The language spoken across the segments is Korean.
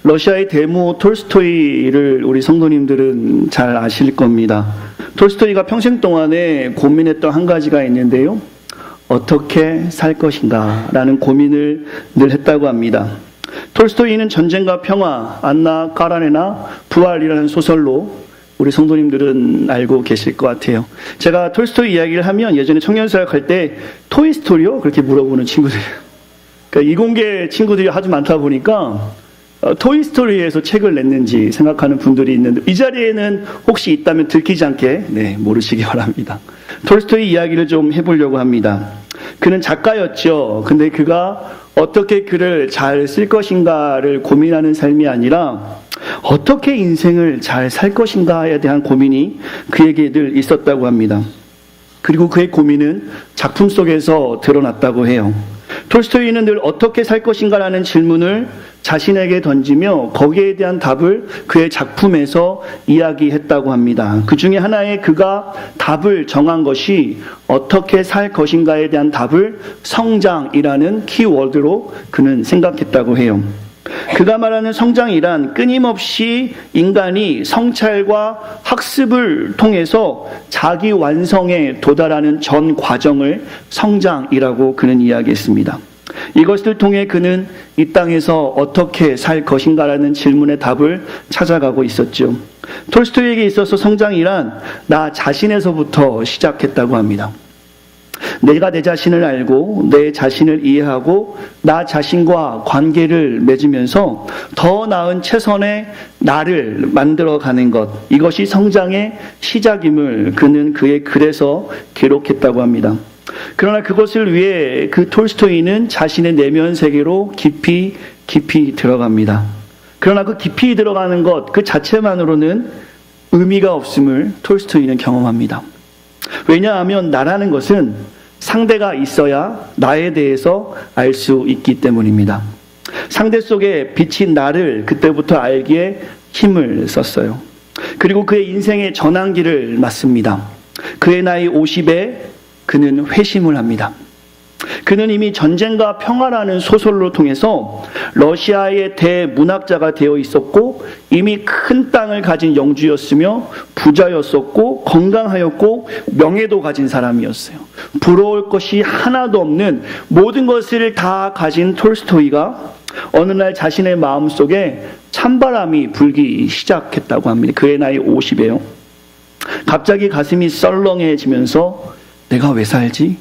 러시아의 대모 톨스토이를 우리 성도님들은 잘 아실 겁니다. 톨스토이가 평생 동안에 고민했던 한 가지가 있는데요. 어떻게 살 것인가 라는 고민을 늘 했다고 합니다. 톨스토이는 전쟁과 평화, 안나 까라네나 부활이라는 소설로 우리 성도님들은 알고 계실 것 같아요. 제가 톨스토이 이야기를 하면 예전에 청년사역 할 때 토이스토리요? 그렇게 물어보는 친구들. 그러니까 이공계 친구들이 아주 많다 보니까 토이스토리에서 책을 냈는지 생각하는 분들이 있는데 이 자리에는 혹시 있다면 들키지 않게 모르시기 바랍니다. 톨스토이 이야기를 좀 해보려고 합니다. 그는 작가였죠. 근데 그가 어떻게 글을 잘 쓸 것인가를 고민하는 삶이 아니라 어떻게 인생을 잘 살 것인가에 대한 고민이 그에게 늘 있었다고 합니다. 그리고 그의 고민은 작품 속에서 드러났다고 해요. 톨스토이는 늘 어떻게 살 것인가라는 질문을 자신에게 던지며 거기에 대한 답을 그의 작품에서 이야기했다고 합니다. 그 중에 하나에 그가 답을 정한 것이 어떻게 살 것인가에 대한 답을 성장이라는 키워드로 그는 생각했다고 해요. 그가 말하는 성장이란 끊임없이 인간이 성찰과 학습을 통해서 자기 완성에 도달하는 전 과정을 성장이라고 그는 이야기했습니다. 이것을 통해 그는 이 땅에서 어떻게 살 것인가라는 질문의 답을 찾아가고 있었죠. 톨스토이에게 있어서 성장이란 나 자신에서부터 시작했다고 합니다. 내가 내 자신을 알고 내 자신을 이해하고 나 자신과 관계를 맺으면서 더 나은 최선의 나를 만들어가는 것, 이것이 성장의 시작임을 그는 그의 글에서 기록했다고 합니다. 그러나 그것을 위해 그 톨스토이는 자신의 내면 세계로 깊이 들어갑니다. 그러나 그 깊이 들어가는 것 그 자체만으로는 의미가 없음을 톨스토이는 경험합니다. 왜냐하면 나라는 것은 상대가 있어야 나에 대해서 알 수 있기 때문입니다. 상대 속에 비친 나를 그때부터 알기에 힘을 썼어요. 그리고 그의 인생의 전환기를 맞습니다. 그의 나이 50에 그는 회심을 합니다. 그는 이미 전쟁과 평화라는 소설로 통해서 러시아의 대문학자가 되어 있었고 이미 큰 땅을 가진 영주였으며 부자였었고 건강하였고 명예도 가진 사람이었어요. 부러울 것이 하나도 없는 모든 것을 다 가진 톨스토이가 어느 날 자신의 마음속에 찬바람이 불기 시작했다고 합니다. 그의 나이 50에요. 갑자기 가슴이 썰렁해지면서 내가 왜 살지?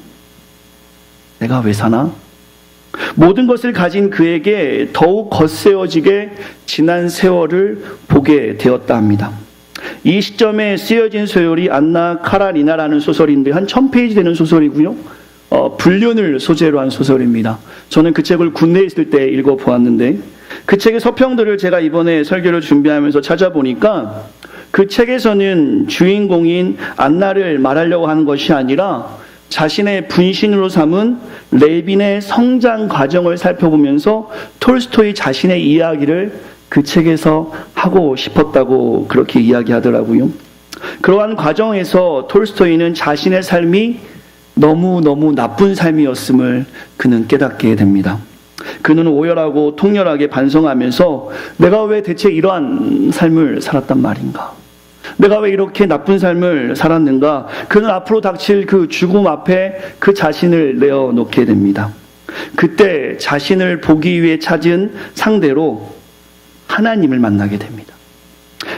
내가 왜 사나? 모든 것을 가진 그에게 더욱 겉세워지게 지난 세월을 보게 되었다 합니다. 이 시점에 쓰여진 소설이 안나 카라리나라는 소설인데 한 1000페이지 되는 소설이고요. 불륜을 소재로 한 소설입니다. 저는 그 책을 군대에 있을 때 읽어보았는데 그 책의 서평들을 제가 이번에 설교를 준비하면서 찾아보니까 그 책에서는 주인공인 안나를 말하려고 하는 것이 아니라 자신의 분신으로 삼은 레빈의 성장 과정을 살펴보면서 톨스토이 자신의 이야기를 그 책에서 하고 싶었다고 그렇게 이야기하더라고요. 그러한 과정에서 톨스토이는 자신의 삶이 너무너무 나쁜 삶이었음을 그는 깨닫게 됩니다. 그는 오열하고 통렬하게 반성하면서 내가 왜 대체 이러한 삶을 살았단 말인가? 내가 왜 이렇게 나쁜 삶을 살았는가? 그는 앞으로 닥칠 그 죽음 앞에 그 자신을 내어놓게 됩니다. 그때 자신을 보기 위해 찾은 상대로 하나님을 만나게 됩니다.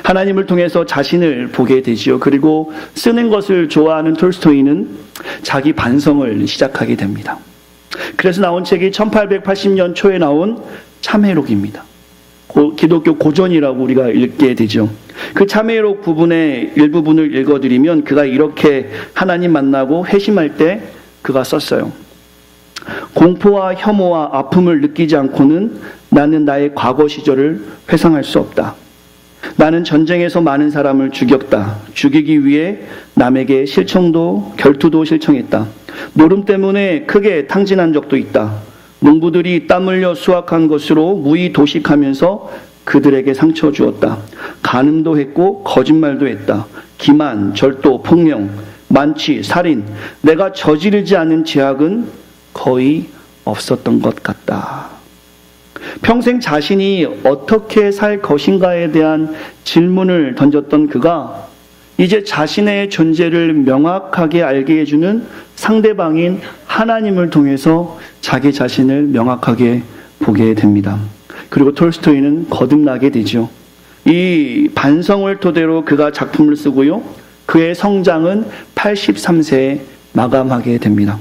하나님을 통해서 자신을 보게 되지요. 그리고 쓰는 것을 좋아하는 톨스토이는 자기 반성을 시작하게 됩니다. 그래서 나온 책이 1880년 초에 나온 참회록입니다. 기독교 고전이라고 우리가 읽게 되죠. 그 참회록 부분의 일부분을 읽어드리면 그가 이렇게 하나님 만나고 회심할 때 그가 썼어요. 공포와 혐오와 아픔을 느끼지 않고는 나는 나의 과거 시절을 회상할 수 없다. 나는 전쟁에서 많은 사람을 죽였다. 죽이기 위해 남에게 실청도 결투도 실청했다. 노름 때문에 크게 탕진한 적도 있다. 농부들이 땀 흘려 수확한 것으로 무의 도식하면서 그들에게 상처 주었다. 간음도 했고 거짓말도 했다. 기만, 절도, 폭령, 만취, 살인, 내가 저지르지 않은 죄악은 거의 없었던 것 같다. 평생 자신이 어떻게 살 것인가에 대한 질문을 던졌던 그가 이제 자신의 존재를 명확하게 알게 해주는 상대방인 하나님을 통해서 자기 자신을 명확하게 보게 됩니다. 그리고 톨스토이는 거듭나게 되죠. 이 반성을 토대로 그가 작품을 쓰고요. 그의 성장은 83세에 마감하게 됩니다.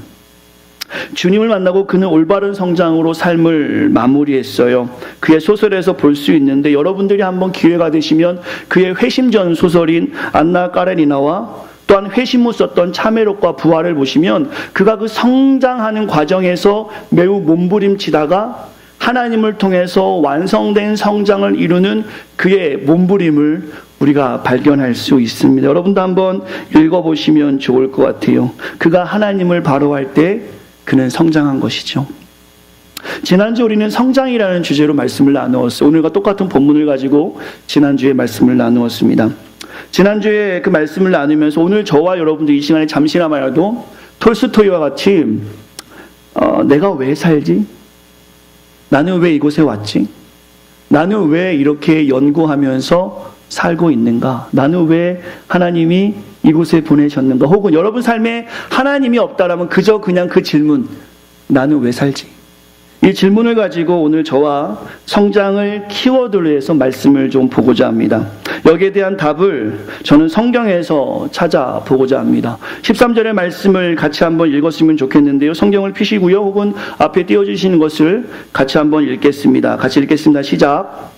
주님을 만나고 그는 올바른 성장으로 삶을 마무리했어요. 그의 소설에서 볼 수 있는데 여러분들이 한번 기회가 되시면 그의 회심전 소설인 안나 까레니나와 또한 회심 후 썼던 참회록과 부활을 보시면 그가 그 성장하는 과정에서 매우 몸부림치다가 하나님을 통해서 완성된 성장을 이루는 그의 몸부림을 우리가 발견할 수 있습니다. 여러분도 한번 읽어보시면 좋을 것 같아요. 그가 하나님을 바로할 때 그는 성장한 것이죠. 지난주 우리는 성장이라는 주제로 말씀을 나누었어요. 오늘과 똑같은 본문을 가지고 지난주에 말씀을 나누었습니다. 지난주에 그 말씀을 나누면서 오늘 저와 여러분들 이 시간에 잠시나마라도 톨스토이와 같이 내가 왜 살지? 나는 왜 이곳에 왔지? 나는 왜 이렇게 연구하면서 살고 있는가? 나는 왜 하나님이 이곳에 보내셨는가? 혹은 여러분 삶에 하나님이 없다라면 그냥 그 질문, 나는 왜 살지? 이 질문을 가지고 오늘 저와 성장을 키워드로 해서 말씀을 좀 보고자 합니다. 여기에 대한 답을 저는 성경에서 찾아보고자 합니다. 13절의 말씀을 같이 한번 읽었으면 좋겠는데요. 성경을 펴시고요. 혹은 앞에 띄워주시는 것을 같이 한번 읽겠습니다. 같이 읽겠습니다. 시작.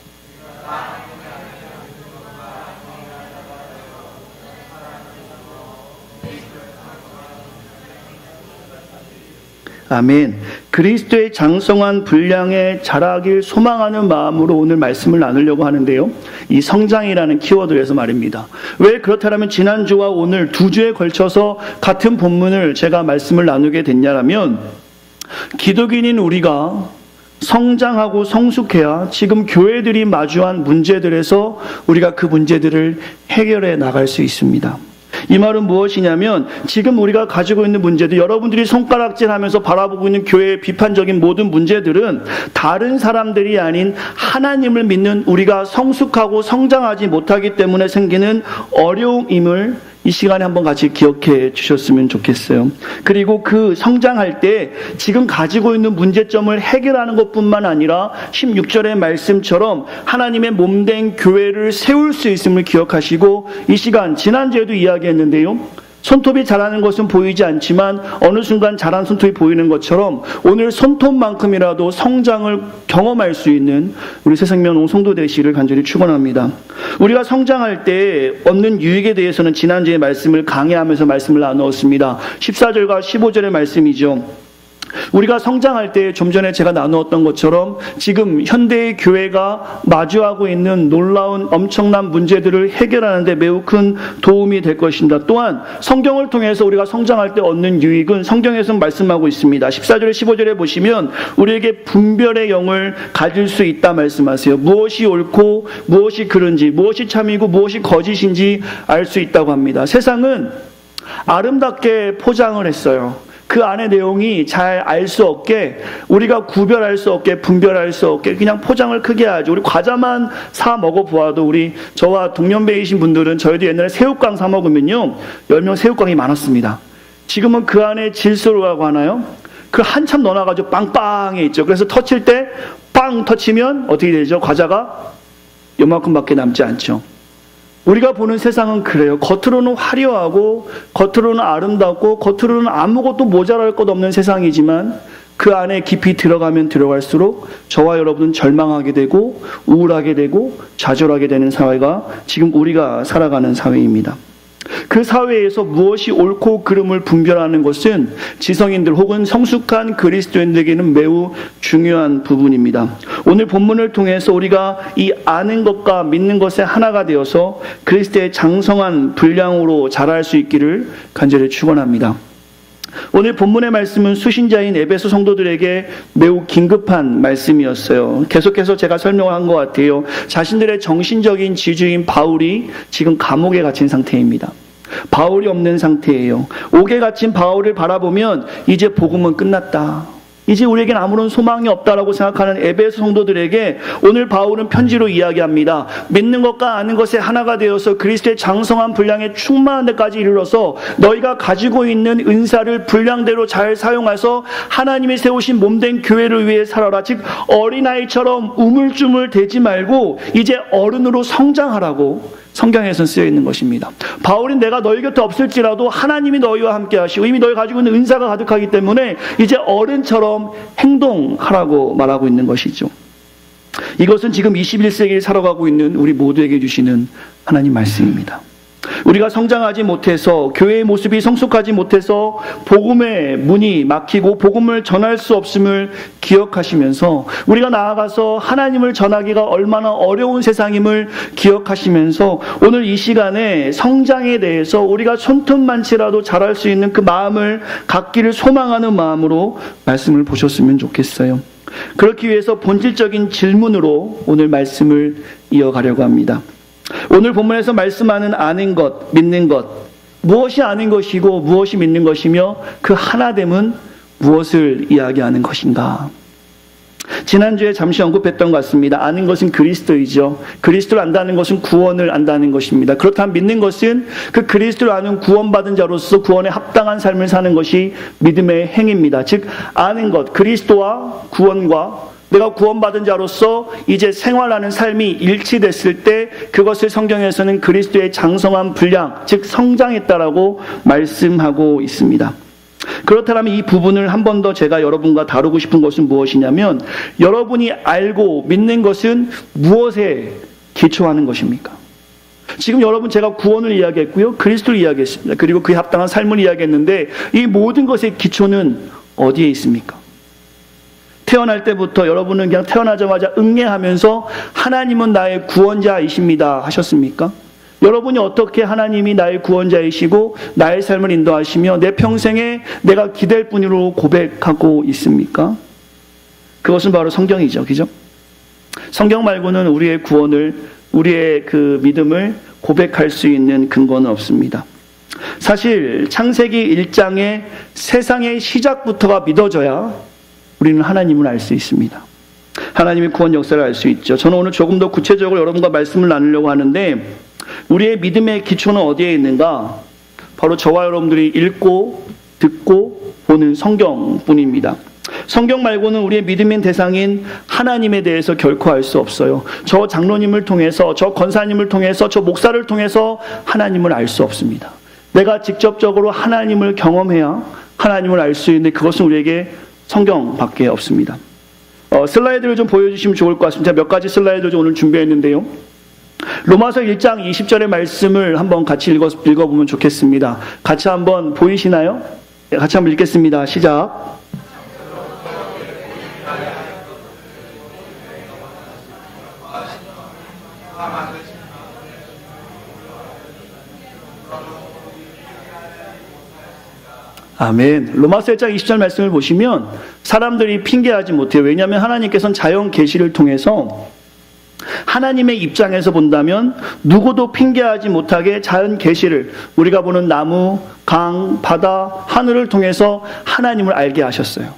아멘. 그리스도의 장성한 분량에 자라길 소망하는 마음으로 오늘 말씀을 나누려고 하는데요. 이 성장이라는 키워드에서 말입니다. 왜 그렇다면 지난주와 오늘 두 주에 걸쳐서 같은 본문을 제가 말씀을 나누게 됐냐면 기독인인 우리가 성장하고 성숙해야 지금 교회들이 마주한 문제들에서 우리가 그 문제들을 해결해 나갈 수 있습니다. 이 말은 무엇이냐면 지금 우리가 가지고 있는 문제들, 여러분들이 손가락질하면서 바라보고 있는 교회의 비판적인 모든 문제들은 다른 사람들이 아닌 하나님을 믿는 우리가 성숙하고 성장하지 못하기 때문에 생기는 어려움임을 이 시간에 한번 같이 기억해 주셨으면 좋겠어요. 그리고 그 성장할 때 지금 가지고 있는 문제점을 해결하는 것뿐만 아니라 16절의 말씀처럼 하나님의 몸된 교회를 세울 수 있음을 기억하시고 이 시간 지난주에도 이야기했는데요. 손톱이 자라는 것은 보이지 않지만 어느 순간 자란 손톱이 보이는 것처럼 오늘 손톱만큼이라도 성장을 경험할 수 있는 우리 새생명 성도 되시기를 간절히 축원합니다. 우리가 성장할 때 얻는 유익에 대해서는 지난주에 말씀을 강해하면서 말씀을 나누었습니다. 14절과 15절의 말씀이죠. 우리가 성장할 때 좀 전에 제가 나누었던 것처럼 지금 현대의 교회가 마주하고 있는 놀라운 엄청난 문제들을 해결하는 데 매우 큰 도움이 될 것입니다. 또한 성경을 통해서 우리가 성장할 때 얻는 유익은 성경에서 말씀하고 있습니다. 14절에 15절에 보시면 우리에게 분별의 영을 가질 수 있다 말씀하세요. 무엇이 옳고 무엇이 그른지, 무엇이 참이고 무엇이 거짓인지 알 수 있다고 합니다. 세상은 아름답게 포장을 했어요. 그 안의 내용이 잘 알 수 없게, 우리가 구별할 수 없게, 분별할 수 없게 그냥 포장을 크게 하죠. 우리 과자만 사 먹어보아도 저와 동년배이신 분들은 저희도 옛날에 새우깡 사 먹으면요 10명 새우깡이 많았습니다. 지금은 그 안에 질소라고 하나요? 그 한참 넣어놔가지고 빵빵해 있죠. 그래서 터칠 때 빵 터치면 어떻게 되죠? 과자가 요만큼밖에 남지 않죠. 우리가 보는 세상은 그래요. 겉으로는 화려하고 겉으로는 아름답고 겉으로는 아무것도 모자랄 것 없는 세상이지만 그 안에 깊이 들어가면 들어갈수록 저와 여러분은 절망하게 되고 우울하게 되고 좌절하게 되는 사회가 지금 우리가 살아가는 사회입니다. 그 사회에서 무엇이 옳고 그름을 분별하는 것은 지성인들 혹은 성숙한 그리스도인들에게는 매우 중요한 부분입니다. 오늘 본문을 통해서 우리가 이 아는 것과 믿는 것의 하나가 되어서 그리스도의 장성한 분량으로 자랄 수 있기를 간절히 축원합니다. 오늘 본문의 말씀은 수신자인 에베소 성도들에게 매우 긴급한 말씀이었어요. 계속해서 제가 설명을 한 것 같아요. 자신들의 정신적인 지주인 바울이 지금 감옥에 갇힌 상태입니다. 바울이 없는 상태예요. 옥에 갇힌 바울을 바라보면 이제 복음은 끝났다. 이제 우리에겐 아무런 소망이 없다라고 생각하는 에베소 성도들에게 오늘 바울은 편지로 이야기합니다. 믿는 것과 아는 것에 하나가 되어서 그리스도의 장성한 분량에 충만한 데까지 이르러서 너희가 가지고 있는 은사를 분량대로 잘 사용해서 하나님이 세우신 몸된 교회를 위해 살아라. 즉 어린아이처럼 우물쭈물 대지 말고 이제 어른으로 성장하라고 성경에서 쓰여 있는 것입니다. 바울이 내가 너희 곁에 없을지라도 하나님이 너희와 함께 하시고 이미 너희 가지고 있는 은사가 가득하기 때문에 이제 어른처럼 행동하라고 말하고 있는 것이죠. 이것은 지금 21세기를 살아가고 있는 우리 모두에게 주시는 하나님 말씀입니다. 우리가 성장하지 못해서 교회의 모습이 성숙하지 못해서 복음의 문이 막히고 복음을 전할 수 없음을 기억하시면서 우리가 나아가서 하나님을 전하기가 얼마나 어려운 세상임을 기억하시면서 오늘 이 시간에 성장에 대해서 우리가 손톱만치라도 잘할 수 있는 그 마음을 갖기를 소망하는 마음으로 말씀을 보셨으면 좋겠어요. 그렇기 위해서 본질적인 질문으로 오늘 말씀을 이어가려고 합니다. 오늘 본문에서 말씀하는 아는 것, 믿는 것, 무엇이 아는 것이고 무엇이 믿는 것이며 그 하나됨은 무엇을 이야기하는 것인가? 지난주에 잠시 언급했던 것 같습니다. 아는 것은 그리스도이죠. 그리스도를 안다는 것은 구원을 안다는 것입니다. 그렇다면 믿는 것은 그 그리스도를 아는 구원받은 자로서 구원에 합당한 삶을 사는 것이 믿음의 행위입니다. 즉 아는 것, 그리스도와 구원과 내가 구원받은 자로서 이제 생활하는 삶이 일치됐을 때 그것을 성경에서는 그리스도의 장성한 분량, 즉 성장했다라고 말씀하고 있습니다. 그렇다면 이 부분을 한 번 더 제가 여러분과 다루고 싶은 것은 무엇이냐면 여러분이 알고 믿는 것은 무엇에 기초하는 것입니까? 지금 여러분 제가 구원을 이야기했고요. 그리스도를 이야기했습니다. 그리고 그에 합당한 삶을 이야기했는데 이 모든 것의 기초는 어디에 있습니까? 태어날 때부터 여러분은 그냥 태어나자마자 응애하면서 하나님은 나의 구원자이십니다 하셨습니까? 여러분이 어떻게 하나님이 나의 구원자이시고 나의 삶을 인도하시며 내 평생에 내가 기댈 분으로 고백하고 있습니까? 그것은 바로 성경이죠. 그죠? 성경 말고는 우리의 구원을, 우리의 그 믿음을 고백할 수 있는 근거는 없습니다. 사실 창세기 1장의 세상의 시작부터가 믿어져야 우리는 하나님을 알 수 있습니다. 하나님의 구원 역사를 알 수 있죠. 저는 오늘 조금 더 구체적으로 여러분과 말씀을 나누려고 하는데 우리의 믿음의 기초는 어디에 있는가? 바로 저와 여러분들이 읽고 듣고 보는 성경뿐입니다. 성경 말고는 우리의 믿음의 대상인 하나님에 대해서 결코 알 수 없어요. 저 장로님을 통해서, 저 권사님을 통해서, 저 목사를 통해서 하나님을 알 수 없습니다. 내가 직접적으로 하나님을 경험해야 하나님을 알 수 있는데 그것은 우리에게 성경밖에 없습니다. 슬라이드를 좀 보여주시면 좋을 것 같습니다. 제가 몇 가지 슬라이드를 좀 오늘 준비했는데요. 로마서 1장 20절의 말씀을 한번 같이 읽어보면 좋겠습니다. 같이 한번 보이시나요? 같이 한번 읽겠습니다. 시작. 아멘. 로마서 1장 20절 말씀을 보시면 사람들이 핑계하지 못해요. 왜냐하면 하나님께서는 자연 계시를 통해서 하나님의 입장에서 본다면 누구도 핑계하지 못하게 자연 계시를 우리가 보는 나무, 강, 바다, 하늘을 통해서 하나님을 알게 하셨어요.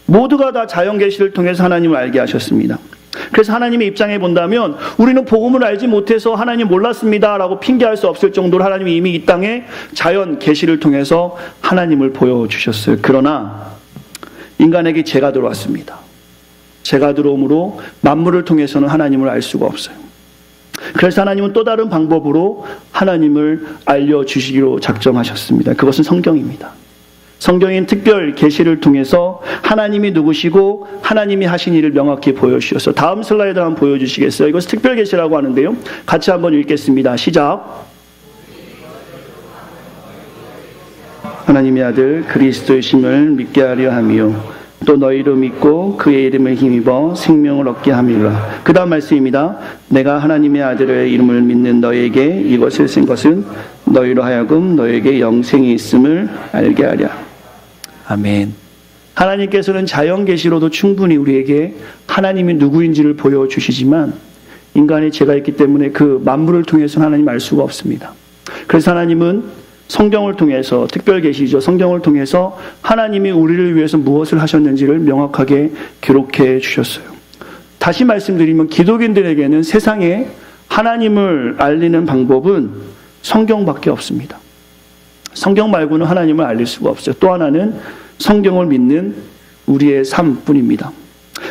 모두가 다 자연 계시를 통해서 하나님을 알게 하셨습니다. 그래서 하나님의 입장에 본다면 우리는 복음을 알지 못해서 하나님 몰랐습니다 라고 핑계할 수 없을 정도로 하나님이 이미 이 땅에 자연 계시를 통해서 하나님을 보여주셨어요. 그러나 인간에게 죄가 들어왔습니다. 죄가 들어옴으로 만물을 통해서는 하나님을 알 수가 없어요. 그래서 하나님은 또 다른 방법으로 하나님을 알려주시기로 작정하셨습니다. 그것은 성경입니다. 성경인 특별 계시를 통해서 하나님이 누구시고 하나님이 하신 일을 명확히 보여주셔서 다음 슬라이드 한번 보여주시겠어요? 이것은 특별 계시라고 하는데요. 같이 한번 읽겠습니다. 시작. 하나님의 아들 그리스도이심을 믿게 하려 하며 또 너희로 믿고 그의 이름을 힘입어 생명을 얻게 함이라. 그 다음 말씀입니다. 내가 하나님의 아들의 이름을 믿는 너희에게 이것을 쓴 것은 너희로 하여금 너희에게 영생이 있음을 알게 하랴. 아멘. 하나님께서는 자연 계시로도 충분히 우리에게 하나님이 누구인지를 보여주시지만 인간의 죄가 있기 때문에 그 만물을 통해서는 하나님 알 수가 없습니다. 그래서 하나님은 성경을 통해서, 특별 계시죠. 성경을 통해서 하나님이 우리를 위해서 무엇을 하셨는지를 명확하게 기록해 주셨어요. 다시 말씀드리면 기독인들에게는 세상에 하나님을 알리는 방법은 성경밖에 없습니다. 성경 말고는 하나님을 알릴 수가 없어요. 또 하나는 성경을 믿는 우리의 삶뿐입니다.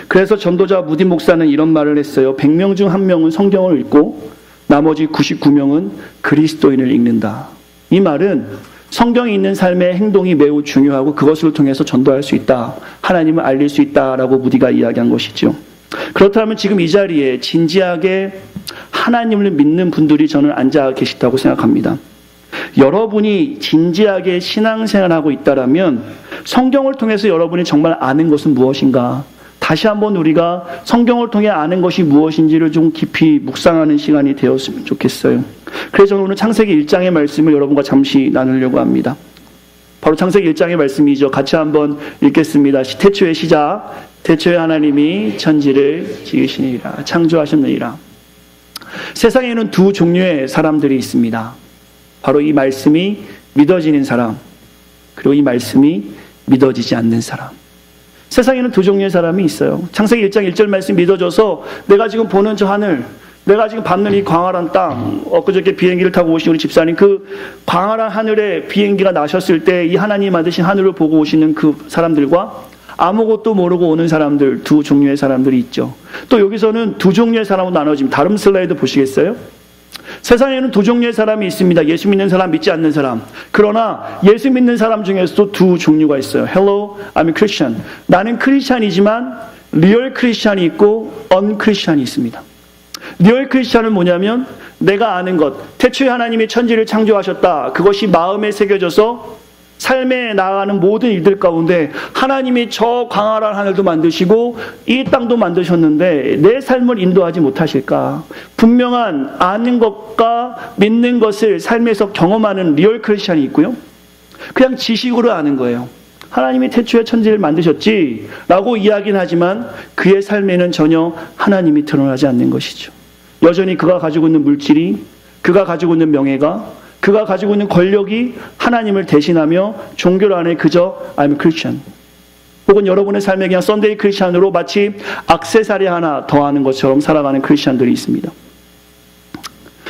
그래서 전도자 무디 목사는 이런 말을 했어요. 100명 중 1명은 성경을 읽고 나머지 99명은 그리스도인을 읽는다. 이 말은 성경이 있는 삶의 행동이 매우 중요하고 그것을 통해서 전도할 수 있다. 하나님을 알릴 수 있다라고 무디가 이야기한 것이죠. 그렇다면 지금 이 자리에 진지하게 하나님을 믿는 분들이 저는 앉아 계시다고 생각합니다. 여러분이 진지하게 신앙생활하고 있다라면 성경을 통해서 여러분이 정말 아는 것은 무엇인가? 다시 한번 우리가 성경을 통해 아는 것이 무엇인지를 좀 깊이 묵상하는 시간이 되었으면 좋겠어요. 그래서 저는 오늘 창세기 1장의 말씀을 여러분과 잠시 나누려고 합니다. 바로 창세기 1장의 말씀이죠. 같이 한번 읽겠습니다. 태초의 시작. 태초에 하나님이 천지를 지으시니라. 창조하셨느니라. 세상에는 두 종류의 사람들이 있습니다. 바로 이 말씀이 믿어지는 사람, 그리고 이 말씀이 믿어지지 않는 사람. 세상에는 두 종류의 사람이 있어요. 창세기 1장 1절 말씀 믿어져서 내가 지금 보는 저 하늘, 내가 지금 밟는 이 광활한 땅, 엊그저께 비행기를 타고 오신 우리 집사님, 그 광활한 하늘에 비행기가 나셨을 때 이 하나님 만드신 하늘을 보고 오시는 그 사람들과 아무것도 모르고 오는 사람들, 두 종류의 사람들이 있죠. 또 여기서는 두 종류의 사람으로 나눠집니다. 다른 슬라이드 보시겠어요? 세상에는 두 종류의 사람이 있습니다. 예수 믿는 사람, 믿지 않는 사람. 그러나 예수 믿는 사람 중에서도 두 종류가 있어요. Hello, I'm a Christian. 나는 크리스찬이지만 리얼 크리스찬이 있고 언크리스찬이 있습니다. 리얼 크리스찬은 뭐냐면 내가 아는 것, 태초에 하나님이 천지를 창조하셨다. 그것이 마음에 새겨져서 삶에 나아가는 모든 일들 가운데 하나님이 저 광활한 하늘도 만드시고 이 땅도 만드셨는데 내 삶을 인도하지 못하실까? 분명한 아는 것과 믿는 것을 삶에서 경험하는 리얼 크리스찬이 있고요. 그냥 지식으로 아는 거예요. 하나님이 태초에 천지를 만드셨지 라고 이야기는 하지만 그의 삶에는 전혀 하나님이 드러나지 않는 것이죠. 여전히 그가 가지고 있는 물질이, 그가 가지고 있는 명예가, 그가 가지고 있는 권력이 하나님을 대신하며 종교 안에 그저 I'm a Christian. 혹은 여러분의 삶에 그냥 썬데이 크리스찬으로 마치 액세서리 하나 더하는 것처럼 살아가는 크리스찬들이 있습니다.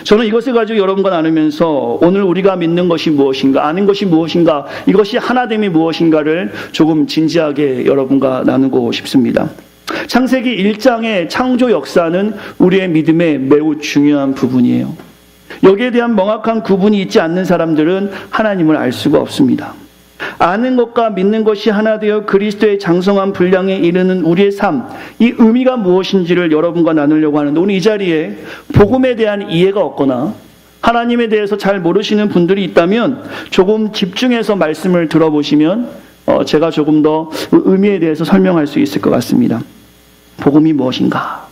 저는 이것을 가지고 여러분과 나누면서 오늘 우리가 믿는 것이 무엇인가, 아는 것이 무엇인가, 이것이 하나됨이 무엇인가를 조금 진지하게 여러분과 나누고 싶습니다. 창세기 1장의 창조 역사는 우리의 믿음의 매우 중요한 부분이에요. 여기에 대한 명확한 구분이 있지 않는 사람들은 하나님을 알 수가 없습니다. 아는 것과 믿는 것이 하나 되어 그리스도의 장성한 분량에 이르는 우리의 삶, 이 의미가 무엇인지를 여러분과 나누려고 하는데 오늘 이 자리에 복음에 대한 이해가 없거나 하나님에 대해서 잘 모르시는 분들이 있다면 조금 집중해서 말씀을 들어보시면 제가 조금 더 의미에 대해서 설명할 수 있을 것 같습니다. 복음이 무엇인가?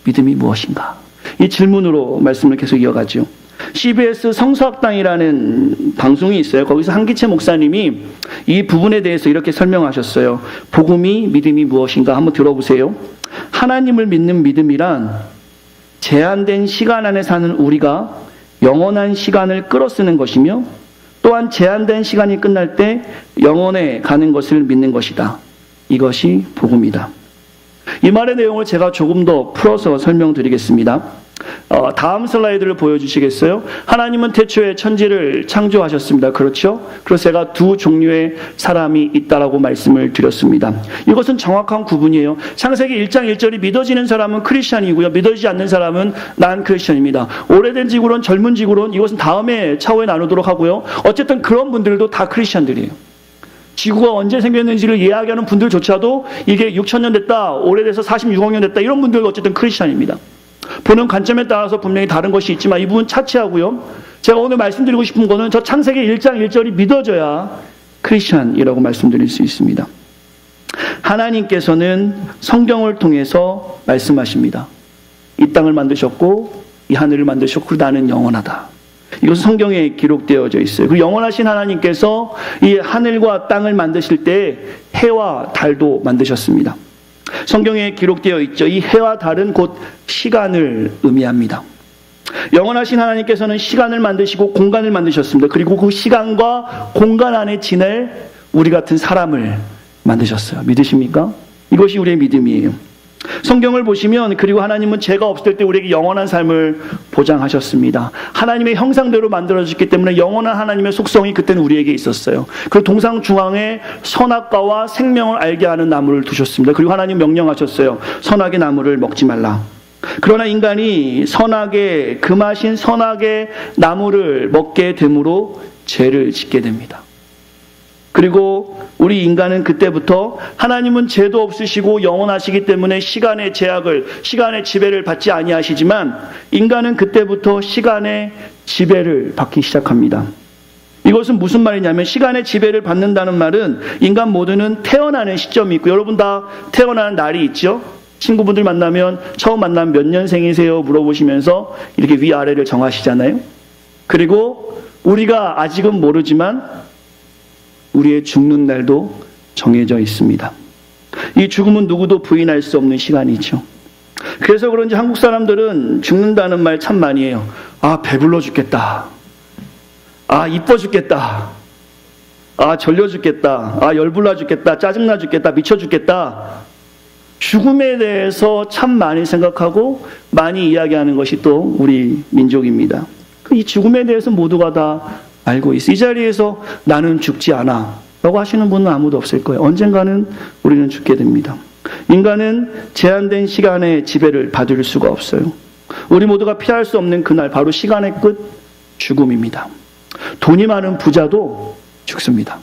믿음이 무엇인가? 이 질문으로 말씀을 계속 이어가죠. CBS 성서학당이라는 방송이 있어요. 거기서 한기채 목사님이 이 부분에 대해서 이렇게 설명하셨어요. 복음이 믿음이 무엇인가 한번 들어보세요. 하나님을 믿는 믿음이란 제한된 시간 안에 사는 우리가 영원한 시간을 끌어쓰는 것이며 또한 제한된 시간이 끝날 때 영원에 가는 것을 믿는 것이다. 이것이 복음이다. 이 말의 내용을 제가 조금 더 풀어서 설명드리겠습니다. 다음 슬라이드를 보여주시겠어요? 하나님은 태초에 천지를 창조하셨습니다. 그렇죠? 그래서 제가 두 종류의 사람이 있다라고 말씀을 드렸습니다. 이것은 정확한 구분이에요. 창세기 1장 1절이 믿어지는 사람은 크리스찬이고요. 믿어지지 않는 사람은 난 크리스찬입니다. 오래된 지구론, 젊은 지구론, 이것은 다음에 차후에 나누도록 하고요. 어쨌든 그런 분들도 다 크리스찬들이에요. 지구가 언제 생겼는지를 이야기하는 분들조차도 이게 6,000년 됐다, 오래돼서 46억 년 됐다, 이런 분들도 어쨌든 크리스찬입니다. 보는 관점에 따라서 분명히 다른 것이 있지만 이 부분 차치하고요. 제가 오늘 말씀드리고 싶은 거는 저 창세기 1장 1절이 믿어져야 크리스찬이라고 말씀드릴 수 있습니다. 하나님께서는 성경을 통해서 말씀하십니다. 이 땅을 만드셨고 이 하늘을 만드셨고 나는 영원하다. 이것은 성경에 기록되어져 있어요. 그 영원하신 하나님께서 이 하늘과 땅을 만드실 때 해와 달도 만드셨습니다. 성경에 기록되어 있죠. 이 해와 달은 곧 시간을 의미합니다. 영원하신 하나님께서는 시간을 만드시고 공간을 만드셨습니다. 그리고 그 시간과 공간 안에 지낼 우리 같은 사람을 만드셨어요. 믿으십니까? 이것이 우리의 믿음이에요. 성경을 보시면 그리고 하나님은 죄가 없을 때 우리에게 영원한 삶을 보장하셨습니다. 하나님의 형상대로 만들어졌기 때문에 영원한 하나님의 속성이 그때는 우리에게 있었어요. 그 동상 중앙에 선악과와 생명을 알게 하는 나무를 두셨습니다. 그리고 하나님 명령하셨어요. 선악의 나무를 먹지 말라. 그러나 인간이 금하신 선악의 나무를 먹게 되므로 죄를 짓게 됩니다. 그리고 우리 인간은 그때부터 하나님은 죄도 없으시고 영원하시기 때문에 시간의 지배를 받지 아니하시지만 인간은 그때부터 시간의 지배를 받기 시작합니다. 이것은 무슨 말이냐면 시간의 지배를 받는다는 말은 인간 모두는 태어나는 시점이 있고 여러분 다 태어나는 날이 있죠? 친구분들 처음 만나면 몇 년생이세요? 물어보시면서 이렇게 위아래를 정하시잖아요. 그리고 우리가 아직은 모르지만 우리의 죽는 날도 정해져 있습니다. 이 죽음은 누구도 부인할 수 없는 시간이죠. 그래서 그런지 한국 사람들은 죽는다는 말 참 많이 해요. 아, 배불러 죽겠다. 아, 이뻐 죽겠다. 아, 절려 죽겠다. 아, 열불나 죽겠다. 짜증나 죽겠다. 미쳐 죽겠다. 죽음에 대해서 참 많이 생각하고 많이 이야기하는 것이 또 우리 민족입니다. 이 죽음에 대해서 모두가 다 알고 있어. 이 자리에서 나는 죽지 않아 라고 하시는 분은 아무도 없을 거예요. 언젠가는 우리는 죽게 됩니다. 인간은 제한된 시간의 지배를 받을 수가 없어요. 우리 모두가 피할 수 없는 그날, 바로 시간의 끝, 죽음입니다. 돈이 많은 부자도 죽습니다.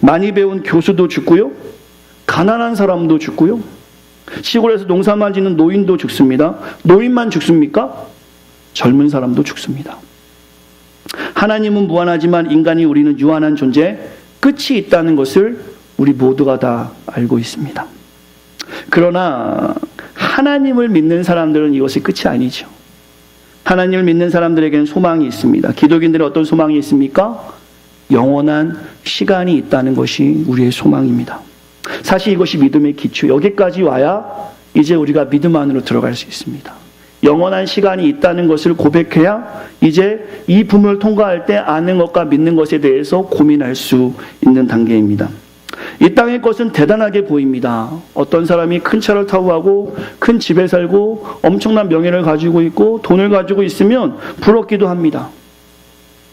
많이 배운 교수도 죽고요. 가난한 사람도 죽고요. 시골에서 농사만 짓는 노인도 죽습니다. 노인만 죽습니까? 젊은 사람도 죽습니다. 하나님은 무한하지만 우리는 유한한 존재, 끝이 있다는 것을 우리 모두가 다 알고 있습니다. 그러나 하나님을 믿는 사람들은 이것이 끝이 아니죠. 하나님을 믿는 사람들에게는 소망이 있습니다. 기독인들의 어떤 소망이 있습니까? 영원한 시간이 있다는 것이 우리의 소망입니다. 사실 이것이 믿음의 기초. 여기까지 와야 이제 우리가 믿음 안으로 들어갈 수 있습니다. 영원한 시간이 있다는 것을 고백해야 이제 이 부분을 통과할 때 아는 것과 믿는 것에 대해서 고민할 수 있는 단계입니다. 이 땅의 것은 대단하게 보입니다. 어떤 사람이 큰 차를 타고 가고 큰 집에 살고 엄청난 명예를 가지고 있고 돈을 가지고 있으면 부럽기도 합니다.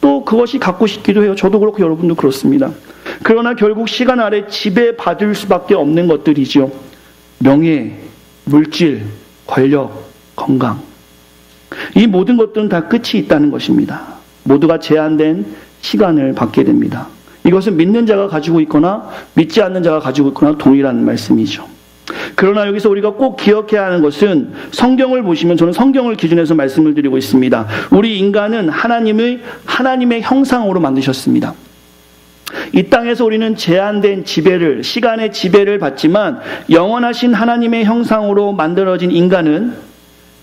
또 그것이 갖고 싶기도 해요. 저도 그렇고 여러분도 그렇습니다. 그러나 결국 시간 아래 지배받을 수밖에 없는 것들이죠. 명예, 물질, 권력, 건강. 이 모든 것들은 다 끝이 있다는 것입니다. 모두가 제한된 시간을 받게 됩니다. 이것은 믿는 자가 가지고 있거나 믿지 않는 자가 가지고 있거나 동일한 말씀이죠. 그러나 여기서 우리가 꼭 기억해야 하는 것은 성경을 보시면 저는 성경을 기준해서 말씀을 드리고 있습니다. 우리 인간은 하나님의 형상으로 만드셨습니다. 이 땅에서 우리는 제한된 시간의 지배를 받지만 영원하신 하나님의 형상으로 만들어진 인간은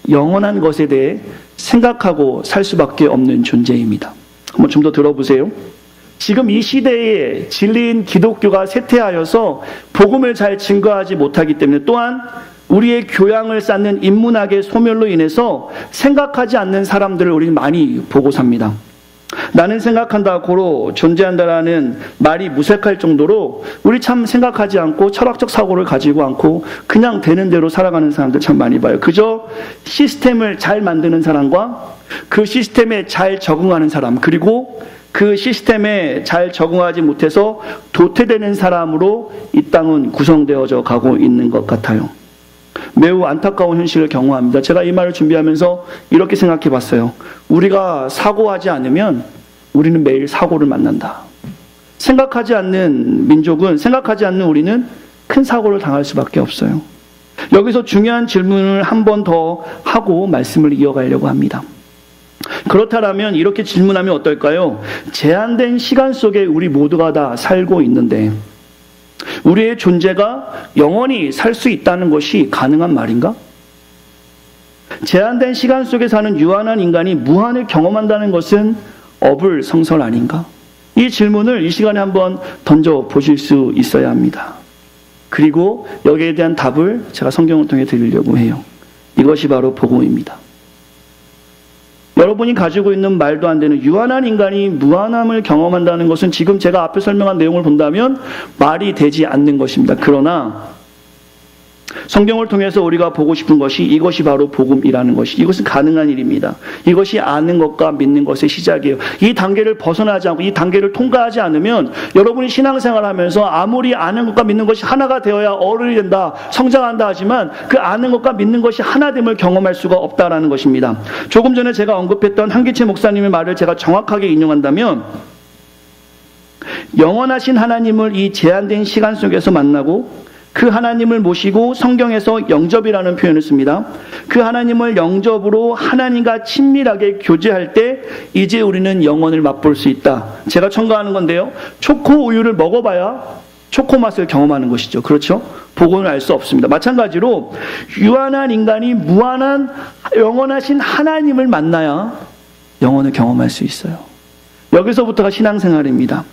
영원한 것에 대해 생각하고 살 수밖에 없는 존재입니다. 한번 좀 더 들어보세요. 지금 이 시대에 진리인 기독교가 쇠퇴하여서 복음을 잘 증거하지 못하기 때문에 또한 우리의 교양을 쌓는 인문학의 소멸로 인해서 생각하지 않는 사람들을 우리는 많이 보고 삽니다. 나는 생각한다 고로 존재한다라는 말이 무색할 정도로 우리 참 생각하지 않고 철학적 사고를 가지고 않고 그냥 되는 대로 살아가는 사람들 참 많이 봐요. 그저 시스템을 잘 만드는 사람과 그 시스템에 잘 적응하는 사람, 그리고 그 시스템에 잘 적응하지 못해서 도태되는 사람으로 이 땅은 구성되어져 가고 있는 것 같아요. 매우 안타까운 현실을 경험합니다. 제가 이 말을 준비하면서 이렇게 생각해 봤어요. 우리가 사고하지 않으면 우리는 매일 사고를 만난다. 생각하지 않는 우리는 큰 사고를 당할 수밖에 없어요. 여기서 중요한 질문을 한 번 더 하고 말씀을 이어가려고 합니다. 그렇다면 이렇게 질문하면 어떨까요? 제한된 시간 속에 우리 모두가 다 살고 있는데 우리의 존재가 영원히 살 수 있다는 것이 가능한 말인가? 제한된 시간 속에 사는 유한한 인간이 무한을 경험한다는 것은 어불성설 아닌가? 이 질문을 이 시간에 한번 던져보실 수 있어야 합니다. 그리고 여기에 대한 답을 제가 성경을 통해 드리려고 해요. 이것이 바로 복음입니다. 여러분이 가지고 있는 말도 안 되는 유한한 인간이 무한함을 경험한다는 것은 지금 제가 앞에 설명한 내용을 본다면 말이 되지 않는 것입니다. 그러나 성경을 통해서 우리가 보고 싶은 것이 이것이 바로 복음이라는 것이, 이것은 가능한 일입니다. 이것이 아는 것과 믿는 것의 시작이에요. 이 단계를 벗어나지 않고 이 단계를 통과하지 않으면 여러분이 신앙생활을 하면서 아무리 아는 것과 믿는 것이 하나가 되어야 어른이 된다, 성장한다 하지만 그 아는 것과 믿는 것이 하나됨을 경험할 수가 없다라는 것입니다. 조금 전에 제가 언급했던 한기채 목사님의 말을 제가 정확하게 인용한다면, 영원하신 하나님을 이 제한된 시간 속에서 만나고 그 하나님을 모시고, 성경에서 영접이라는 표현을 씁니다. 그 하나님을 영접으로 하나님과 친밀하게 교제할 때 이제 우리는 영원을 맛볼 수 있다. 제가 첨가하는 건데요, 초코 우유를 먹어봐야 초코 맛을 경험하는 것이죠. 그렇죠? 보고는 알 수 없습니다. 마찬가지로 유한한 인간이 무한한 영원하신 하나님을 만나야 영원을 경험할 수 있어요. 여기서부터가 신앙생활입니다.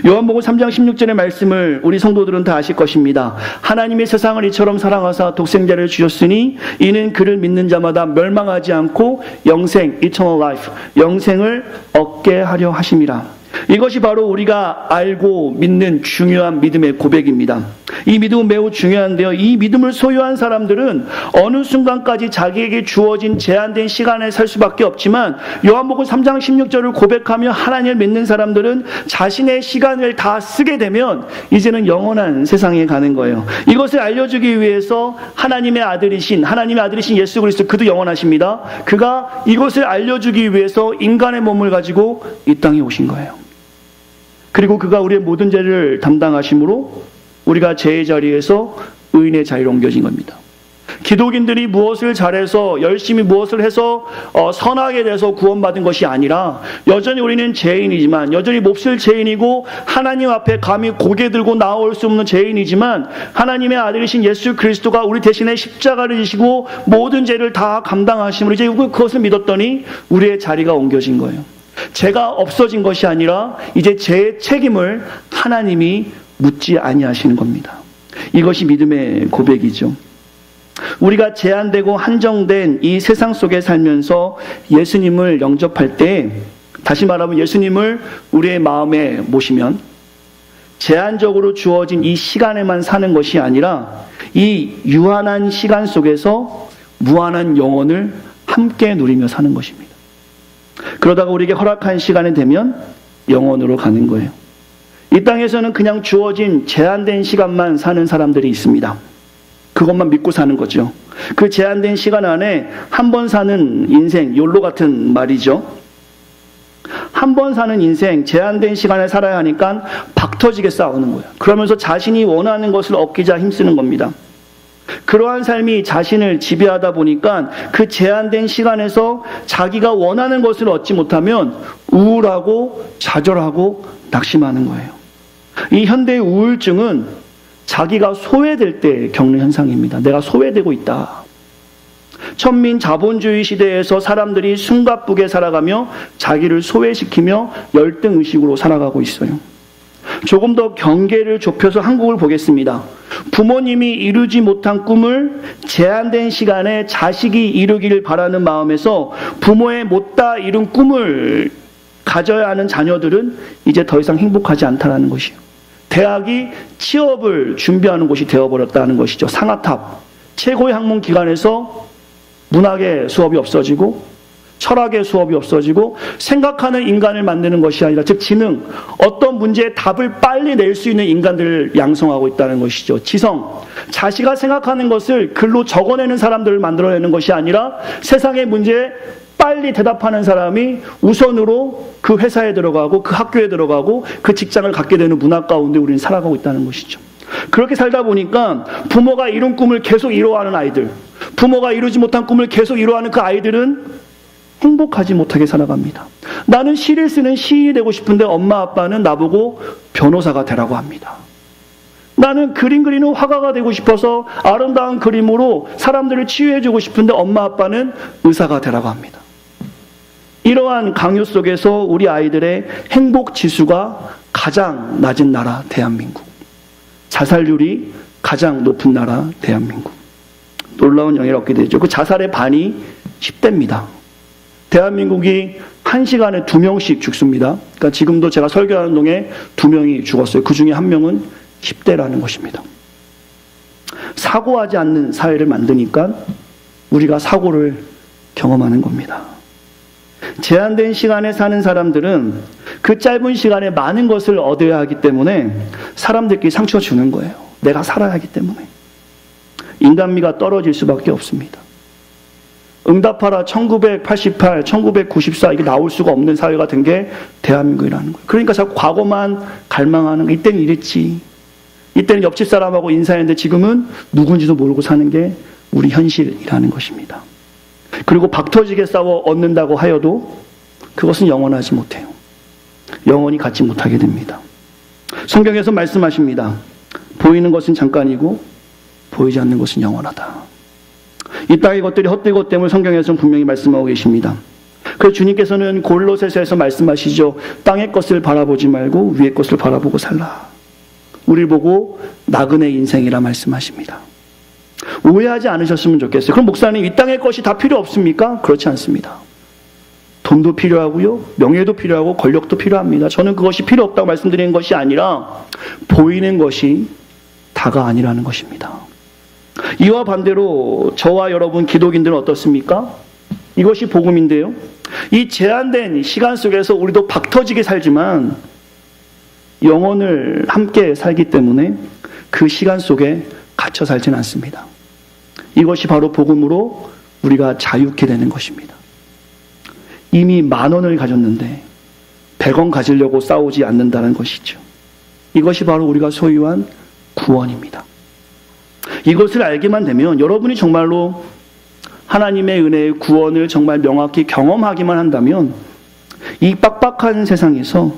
요한복음 3장 16절의 말씀을 우리 성도들은 다 아실 것입니다. 하나님이 세상을 이처럼 사랑하사 독생자를 주셨으니 이는 그를 믿는 자마다 멸망하지 않고 영생, eternal life, 영생을 얻게 하려 하심이라. 이것이 바로 우리가 알고 믿는 중요한 믿음의 고백입니다. 이 믿음은 매우 중요한데요, 이 믿음을 소유한 사람들은 어느 순간까지 자기에게 주어진 제한된 시간에 살 수밖에 없지만, 요한복음 3장 16절을 고백하며 하나님을 믿는 사람들은 자신의 시간을 다 쓰게 되면 이제는 영원한 세상에 가는 거예요. 이것을 알려주기 위해서 하나님의 아들이신 예수 그리스도, 그도 영원하십니다. 그가 이것을 알려주기 위해서 인간의 몸을 가지고 이 땅에 오신 거예요. 그리고 그가 우리의 모든 죄를 담당하심으로 우리가 죄의 자리에서 의인의 자리로 옮겨진 겁니다. 기독인들이 무엇을 잘해서, 열심히 무엇을 해서 선하게 돼서 구원받은 것이 아니라, 여전히 우리는 죄인이지만, 여전히 몹쓸 죄인이고 하나님 앞에 감히 고개 들고 나올 수 없는 죄인이지만, 하나님의 아들이신 예수 그리스도가 우리 대신에 십자가를 지시고 모든 죄를 다 감당하심으로 이제 그것을 믿었더니 우리의 자리가 옮겨진 거예요. 죄가 없어진 것이 아니라 이제 죄의 책임을 하나님이 묻지 아니하시는 겁니다. 이것이 믿음의 고백이죠. 우리가 제한되고 한정된 이 세상 속에 살면서 예수님을 영접할 때, 다시 말하면 예수님을 우리의 마음에 모시면 제한적으로 주어진 이 시간에만 사는 것이 아니라 이 유한한 시간 속에서 무한한 영혼을 함께 누리며 사는 것입니다. 그러다가 우리에게 허락한 시간이 되면 영원으로 가는 거예요. 이 땅에서는 그냥 주어진 제한된 시간만 사는 사람들이 있습니다. 그것만 믿고 사는 거죠. 그 제한된 시간 안에 한 번 사는 인생, 욜로 같은 말이죠. 한 번 사는 인생, 제한된 시간에 살아야 하니까 박 터지게 싸우는 거예요. 그러면서 자신이 원하는 것을 얻기자 힘쓰는 겁니다. 그러한 삶이 자신을 지배하다 보니까 그 제한된 시간에서 자기가 원하는 것을 얻지 못하면 우울하고 좌절하고 낙심하는 거예요. 이 현대의 우울증은 자기가 소외될 때 겪는 현상입니다. 내가 소외되고 있다. 천민 자본주의 시대에서 사람들이 숨가쁘게 살아가며 자기를 소외시키며 열등의식으로 살아가고 있어요. 조금 더 경계를 좁혀서 한국을 보겠습니다. 부모님이 이루지 못한 꿈을 제한된 시간에 자식이 이루기를 바라는 마음에서 부모의 못다 이룬 꿈을 가져야 하는 자녀들은 이제 더 이상 행복하지 않다는 것이에요. 대학이 취업을 준비하는 곳이 되어버렸다는 것이죠. 상아탑, 최고의 학문 기관에서 문학의 수업이 없어지고 철학의 수업이 없어지고 생각하는 인간을 만드는 것이 아니라, 즉 지능, 어떤 문제의 답을 빨리 낼 수 있는 인간들을 양성하고 있다는 것이죠. 지성, 자기가 생각하는 것을 글로 적어내는 사람들을 만들어내는 것이 아니라 세상의 문제에 빨리 대답하는 사람이 우선으로 그 회사에 들어가고 그 학교에 들어가고 그 직장을 갖게 되는 문화 가운데 우리는 살아가고 있다는 것이죠. 그렇게 살다 보니까 부모가 이룬 꿈을 계속 이루어하는 아이들, 부모가 이루지 못한 꿈을 계속 이루어하는 그 아이들은 행복하지 못하게 살아갑니다. 나는 시를 쓰는 시인이 되고 싶은데 엄마 아빠는 나보고 변호사가 되라고 합니다. 나는 그림 그리는 화가가 되고 싶어서 아름다운 그림으로 사람들을 치유해주고 싶은데 엄마 아빠는 의사가 되라고 합니다. 이러한 강요 속에서 우리 아이들의 행복 지수가 가장 낮은 나라 대한민국, 자살률이 가장 높은 나라 대한민국, 놀라운 영예를 얻게 되죠. 그 자살의 반이 10대입니다. 대한민국이 1시간에 2명씩 죽습니다. 그러니까 지금도 제가 설교하는 동에 2명이 죽었어요. 그 중에 1명은 10대라는 것입니다. 사고하지 않는 사회를 만드니까 우리가 사고를 경험하는 겁니다. 제한된 시간에 사는 사람들은 그 짧은 시간에 많은 것을 얻어야 하기 때문에 사람들끼리 상처 주는 거예요. 내가 살아야 하기 때문에. 인간미가 떨어질 수밖에 없습니다. 응답하라 1988, 1994 이게 나올 수가 없는 사회가 된 게 대한민국이라는 거예요. 그러니까 자꾸 과거만 갈망하는 거. 이때는 이랬지. 이때는 옆집 사람하고 인사했는데 지금은 누군지도 모르고 사는 게 우리 현실이라는 것입니다. 그리고 박터지게 싸워 얻는다고 하여도 그것은 영원하지 못해요. 영원히 갖지 못하게 됩니다. 성경에서 말씀하십니다. 보이는 것은 잠깐이고 보이지 않는 것은 영원하다. 이 땅의 것들이 헛된 것 때문에 성경에서는 분명히 말씀하고 계십니다. 그래서 주님께서는 골로새서에서 말씀하시죠. 땅의 것을 바라보지 말고 위의 것을 바라보고 살라. 우리를 보고 나그네 인생이라 말씀하십니다. 오해하지 않으셨으면 좋겠어요. 그럼 목사님 이 땅의 것이 다 필요 없습니까? 그렇지 않습니다. 돈도 필요하고요. 명예도 필요하고 권력도 필요합니다. 저는 그것이 필요 없다고 말씀드리는 것이 아니라 보이는 것이 다가 아니라는 것입니다. 이와 반대로 저와 여러분 기독인들은 어떻습니까? 이것이 복음인데요. 이 제한된 시간 속에서 우리도 박터지게 살지만 영혼을 함께 살기 때문에 그 시간 속에 갇혀 살지는 않습니다. 이것이 바로 복음으로 우리가 자유케 되는 것입니다. 이미 10,000원을 가졌는데 100원 가지려고 싸우지 않는다는 것이죠. 이것이 바로 우리가 소유한 구원입니다. 이것을 알게만 되면 여러분이 정말로 하나님의 은혜의 구원을 정말 명확히 경험하기만 한다면 이 빡빡한 세상에서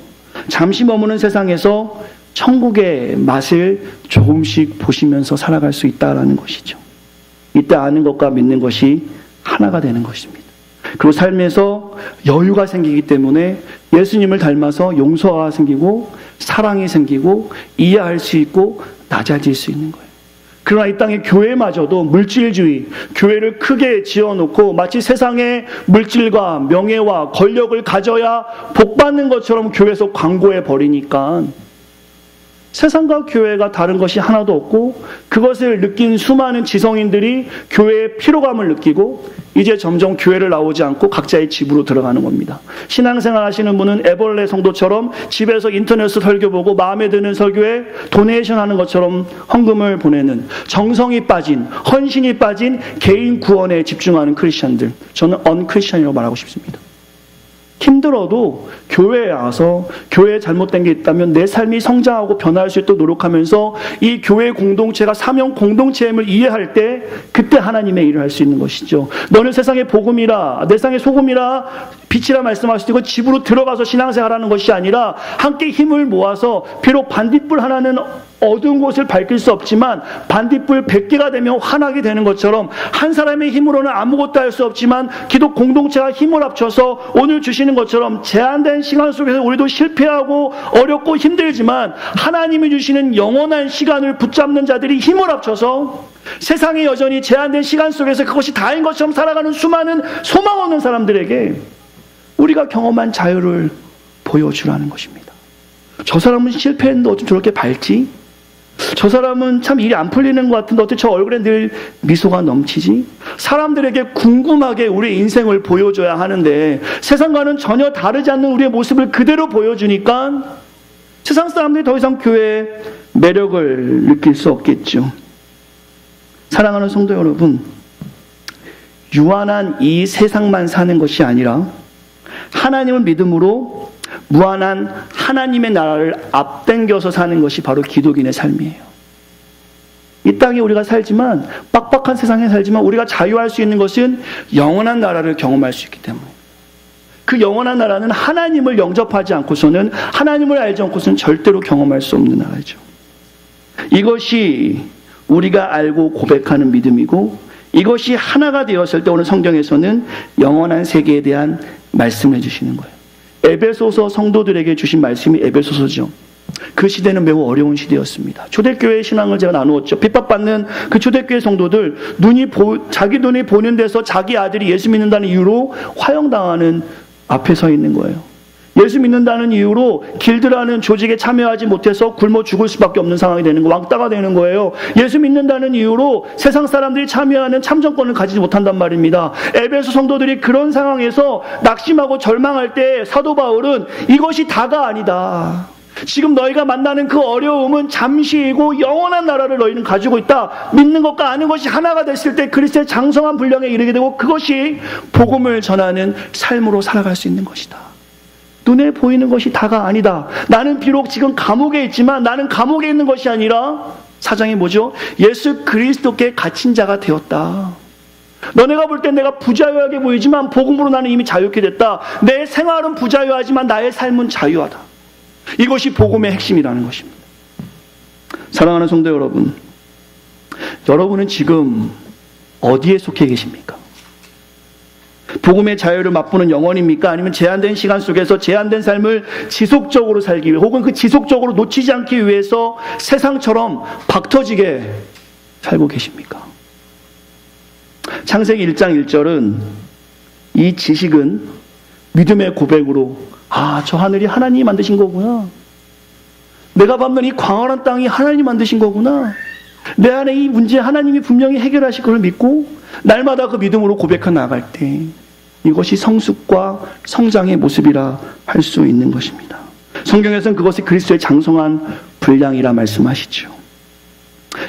잠시 머무는 세상에서 천국의 맛을 조금씩 보시면서 살아갈 수 있다는 것이죠. 이때 아는 것과 믿는 것이 하나가 되는 것입니다. 그리고 삶에서 여유가 생기기 때문에 예수님을 닮아서 용서가 생기고 사랑이 생기고 이해할 수 있고 낮아질 수 있는 거예요. 그러나 이 땅의 교회마저도 물질주의, 교회를 크게 지어놓고 마치 세상의 물질과 명예와 권력을 가져야 복받는 것처럼 교회에서 광고해 버리니까 세상과 교회가 다른 것이 하나도 없고 그것을 느낀 수많은 지성인들이 교회의 피로감을 느끼고 이제 점점 교회를 나오지 않고 각자의 집으로 들어가는 겁니다. 신앙생활 하시는 분은 애벌레 성도처럼 집에서 인터넷 설교 보고 마음에 드는 설교에 도네이션 하는 것처럼 헌금을 보내는 정성이 빠진, 헌신이 빠진 개인 구원에 집중하는 크리스천들. 저는 언크리스천이라고 말하고 싶습니다. 힘들어도 교회에 와서 교회에 잘못된 게 있다면 내 삶이 성장하고 변화할 수 있도록 노력하면서 이 교회 공동체가 사명 공동체임을 이해할 때 그때 하나님의 일을 할 수 있는 것이죠. 너는 세상의 복음이라 내 세상의 소금이라 빛이라 말씀하실 때 집으로 들어가서 신앙생활하는 것이 아니라 함께 힘을 모아서 비록 반딧불 하나는 어두운 곳을 밝힐 수 없지만 반딧불 100개가 되면 환하게 되는 것처럼 한 사람의 힘으로는 아무것도 할 수 없지만 기독 공동체가 힘을 합쳐서 오늘 주시는 것처럼 제한된 시간 속에서 우리도 실패하고 어렵고 힘들지만 하나님이 주시는 영원한 시간을 붙잡는 자들이 힘을 합쳐서 세상에 여전히 제한된 시간 속에서 그것이 다인 것처럼 살아가는 수많은 소망 없는 사람들에게 우리가 경험한 자유를 보여주라는 것입니다. 저 사람은 실패했는데 어쩜 저렇게 밝지? 저 사람은 참 일이 안 풀리는 것 같은데 어떻게 저 얼굴에 늘 미소가 넘치지? 사람들에게 궁금하게 우리의 인생을 보여줘야 하는데 세상과는 전혀 다르지 않는 우리의 모습을 그대로 보여주니까 세상 사람들이 더 이상 교회의 매력을 느낄 수 없겠죠. 사랑하는 성도 여러분, 유한한 이 세상만 사는 것이 아니라 하나님을 믿음으로 무한한 하나님의 나라를 앞당겨서 사는 것이 바로 기독인의 삶이에요. 이 땅에 우리가 살지만 빡빡한 세상에 살지만 우리가 자유할 수 있는 것은 영원한 나라를 경험할 수 있기 때문에 그 영원한 나라는 하나님을 영접하지 않고서는 하나님을 알지 않고서는 절대로 경험할 수 없는 나라죠. 이것이 우리가 알고 고백하는 믿음이고 이것이 하나가 되었을 때 오늘 성경에서는 영원한 세계에 대한 말씀을 해주시는 거예요. 에베소서 성도들에게 주신 말씀이 에베소서죠. 그 시대는 매우 어려운 시대였습니다. 초대교회 신앙을 제가 나누었죠. 핍박받는 그 초대교회 성도들, 자기 눈이 보는 데서 자기 아들이 예수 믿는다는 이유로 화형당하는 앞에 서 있는 거예요. 예수 믿는다는 이유로 길드라는 조직에 참여하지 못해서 굶어 죽을 수밖에 없는 상황이 되는 거, 왕따가 되는 거예요. 예수 믿는다는 이유로 세상 사람들이 참여하는 참정권을 가지지 못한단 말입니다. 에베소 성도들이 그런 상황에서 낙심하고 절망할 때 사도 바울은 이것이 다가 아니다. 지금 너희가 만나는 그 어려움은 잠시이고 영원한 나라를 너희는 가지고 있다. 믿는 것과 아는 것이 하나가 됐을 때 그리스도의 장성한 분량에 이르게 되고 그것이 복음을 전하는 삶으로 살아갈 수 있는 것이다. 눈에 보이는 것이 다가 아니다. 나는 비록 지금 감옥에 있지만 나는 감옥에 있는 것이 아니라 사장이 뭐죠? 예수 그리스도께 갇힌 자가 되었다. 너네가 볼 땐 내가 부자유하게 보이지만 복음으로 나는 이미 자유케 됐다. 내 생활은 부자유하지만 나의 삶은 자유하다. 이것이 복음의 핵심이라는 것입니다. 사랑하는 성도 여러분, 여러분은 지금 어디에 속해 계십니까? 복음의 자유를 맛보는 영혼입니까? 아니면 제한된 시간 속에서 제한된 삶을 지속적으로 살기 위해, 혹은 그 지속적으로 놓치지 않기 위해서 세상처럼 박터지게 살고 계십니까? 창세기 1장 1절은 이 지식은 믿음의 고백으로, 저 하늘이 하나님이 만드신 거구나. 내가 밟는 이 광활한 땅이 하나님이 만드신 거구나. 내 안에 이 문제 하나님이 분명히 해결하실 걸 믿고 날마다 그 믿음으로 고백해 나갈 때 이것이 성숙과 성장의 모습이라 할 수 있는 것입니다. 성경에서는 그것이 그리스도의 장성한 분량이라 말씀하시죠.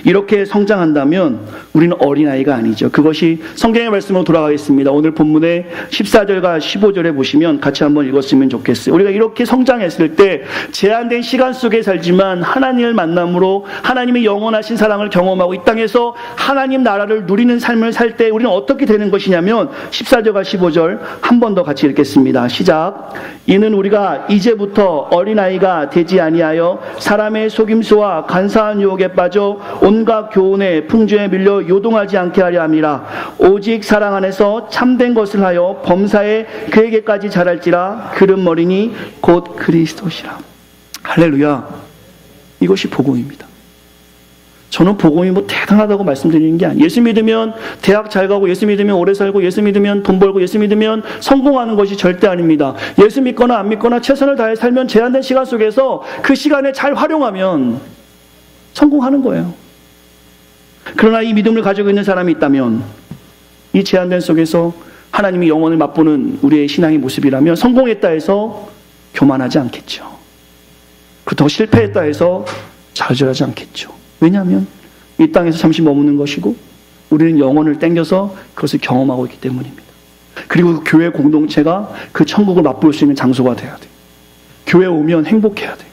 이렇게 성장한다면 우리는 어린아이가 아니죠. 그것이 성경의 말씀으로 돌아가겠습니다. 오늘 본문의 14절과 15절에 보시면 같이 한번 읽었으면 좋겠어요. 우리가 이렇게 성장했을 때 제한된 시간 속에 살지만 하나님을 만남으로 하나님의 영원하신 사랑을 경험하고 이 땅에서 하나님 나라를 누리는 삶을 살 때 우리는 어떻게 되는 것이냐면 14절과 15절 한 번 더 같이 읽겠습니다. 시작. 이는 우리가 이제부터 어린아이가 되지 아니하여 사람의 속임수와 간사한 유혹에 빠져 온갖 교훈의 풍조에 밀려 요동하지 않게 하려 함이라. 오직 사랑 안에서 참된 것을 하여 범사에 그에게까지 자랄지라. 그는 머리니 곧 그리스도시라. 할렐루야. 이것이 복음입니다. 저는 복음이 대단하다고 말씀드리는 게 아니에요. 예수 믿으면 대학 잘 가고, 예수 믿으면 오래 살고, 예수 믿으면 돈 벌고, 예수 믿으면 성공하는 것이 절대 아닙니다. 예수 믿거나 안 믿거나 최선을 다해 살면 제한된 시간 속에서 그 시간에 잘 활용하면 성공하는 거예요. 그러나 이 믿음을 가지고 있는 사람이 있다면 이 제한된 속에서 하나님이 영원을 맛보는 우리의 신앙의 모습이라면 성공했다 해서 교만하지 않겠죠. 그리고 더 실패했다 해서 좌절하지 않겠죠. 왜냐하면 이 땅에서 잠시 머무는 것이고 우리는 영혼을 땡겨서 그것을 경험하고 있기 때문입니다. 그리고 그 교회 공동체가 그 천국을 맛볼 수 있는 장소가 돼야 돼요. 교회에 오면 행복해야 돼요.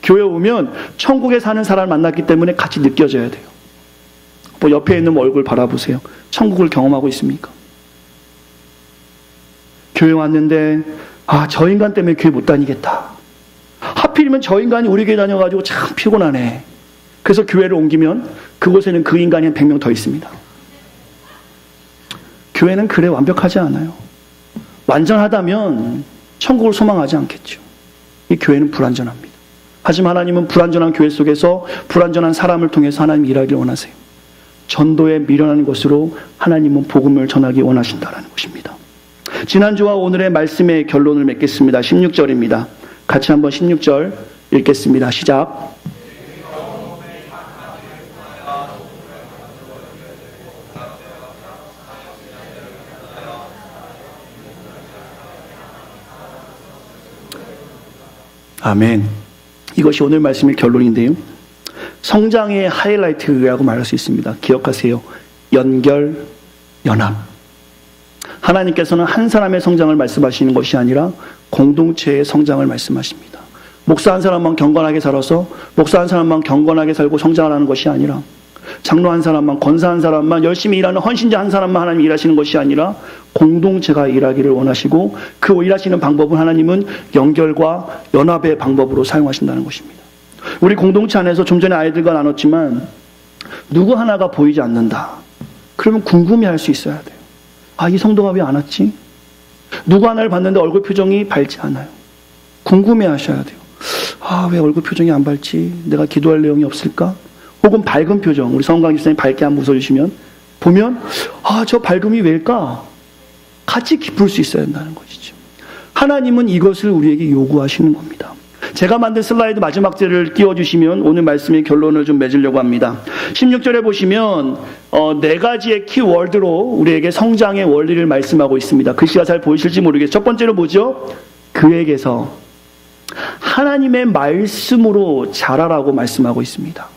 교회에 오면 천국에 사는 사람을 만났기 때문에 같이 느껴져야 돼요. 옆에 있는 얼굴 바라보세요. 천국을 경험하고 있습니까? 교회 왔는데 저 인간 때문에 교회 못 다니겠다. 하필이면 저 인간이 우리 교회 다녀가지고 참 피곤하네. 그래서 교회를 옮기면 그곳에는 그 인간이 한 100명 더 있습니다. 교회는 그래 완벽하지 않아요. 완전하다면 천국을 소망하지 않겠죠. 이 교회는 불완전합니다. 하지만 하나님은 불완전한 교회 속에서 불완전한 사람을 통해서 하나님 일하기를 원하세요. 전도에 미련한 것으로 하나님은 복음을 전하기 원하신다는 것입니다. 지난주와 오늘의 말씀의 결론을 맺겠습니다. 16절입니다. 같이 한번 16절 읽겠습니다. 시작. 아멘. 이것이 오늘 말씀의 결론인데요. 성장의 하이라이트라고 말할 수 있습니다. 기억하세요. 연결, 연합. 하나님께서는 한 사람의 성장을 말씀하시는 것이 아니라 공동체의 성장을 말씀하십니다. 목사 한 사람만 경건하게 살아서 목사 한 사람만 경건하게 살고 성장을 하는 것이 아니라 장로 한 사람만, 권사 한 사람만, 열심히 일하는 헌신자 한 사람만 하나님 일하시는 것이 아니라 공동체가 일하기를 원하시고 그 일하시는 방법은 하나님은 연결과 연합의 방법으로 사용하신다는 것입니다. 우리 공동체 안에서 좀 전에 아이들과 나눴지만 누구 하나가 보이지 않는다. 그러면 궁금해할 수 있어야 돼요. 이 성도가 왜 안 왔지? 누구 하나를 봤는데 얼굴 표정이 밝지 않아요. 궁금해하셔야 돼요. 왜 얼굴 표정이 안 밝지? 내가 기도할 내용이 없을까? 혹은 밝은 표정, 우리 성광 집사님 밝게 한번 웃어주시면, 보면 저 밝음이 왜일까? 같이 기쁠 수 있어야 한다는 것이죠. 하나님은 이것을 우리에게 요구하시는 겁니다. 제가 만든 슬라이드 마지막 절을 띄워주시면 오늘 말씀의 결론을 좀 맺으려고 합니다. 16절에 보시면 4가지의 키워드로 우리에게 성장의 원리를 말씀하고 있습니다. 글씨가 잘 보이실지 모르겠어요. 첫 번째로 뭐죠? 그에게서 하나님의 말씀으로 자라라고 말씀하고 있습니다.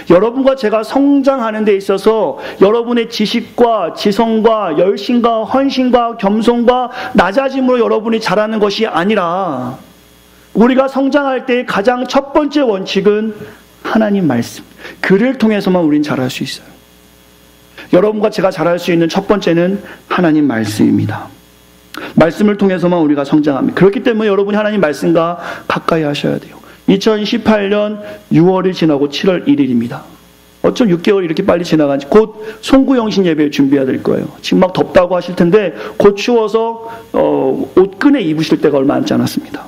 여러분과 제가 성장하는 데 있어서 여러분의 지식과 지성과 열심과 헌신과 겸손과 낮아짐으로 여러분이 자라는 것이 아니라, 우리가 성장할 때 가장 첫 번째 원칙은 하나님 말씀, 그를 통해서만 우린 자랄 수 있어요. 여러분과 제가 자랄 수 있는 첫 번째는 하나님 말씀입니다. 말씀을 통해서만 우리가 성장합니다. 그렇기 때문에 여러분이 하나님 말씀과 가까이 하셔야 돼요. 2018년 6월이 지나고 7월 1일입니다. 어쩜 6개월이 이렇게 빨리 지나간지. 곧 송구영신 예배 준비해야 될 거예요. 지금 막 덥다고 하실 텐데 곧 추워서 옷 끈에 입으실 때가 얼마 남지 않았습니다.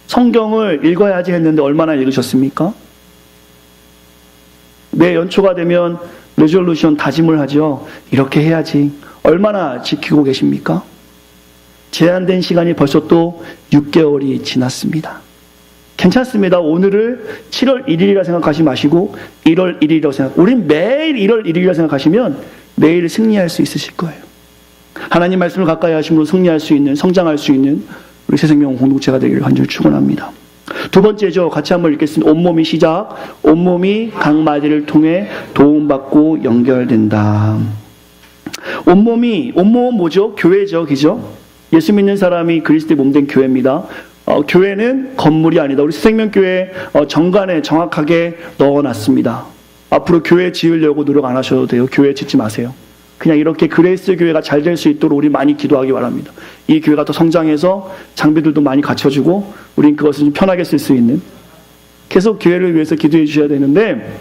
성경을 읽어야지 했는데 얼마나 읽으셨습니까? 매 연초가 되면 레졸루션 다짐을 하죠. 이렇게 해야지. 얼마나 지키고 계십니까? 제한된 시간이 벌써 또 6개월이 지났습니다. 괜찮습니다. 오늘을 7월 1일이라 생각하지 마시고 1월 1일이라고 생각. 우린 매일 1월 1일이라 생각하시면 매일 승리할 수 있으실 거예요. 하나님 말씀을 가까이 하심으로 승리할 수 있는, 성장할 수 있는 우리 새생명 공동체가 되기를 간절히 축원합니다. 두 번째죠. 같이 한번 읽겠습니다. 온몸이 시작. 온몸이 각 마디를 통해 도움받고 연결된다. 온몸은 뭐죠? 교회죠. 그죠? 예수 믿는 사람이 그리스도의 몸된 교회입니다. 교회는 건물이 아니다. 우리 새생명교회 정관에 정확하게 넣어놨습니다. 앞으로 교회 지으려고 노력 안 하셔도 돼요. 교회 짓지 마세요. 그냥 이렇게 그레이스 교회가 잘 될 수 있도록 우리 많이 기도하기 바랍니다. 이 교회가 더 성장해서 장비들도 많이 갖춰지고 우린 그것을 좀 편하게 쓸 수 있는, 계속 교회를 위해서 기도해 주셔야 되는데,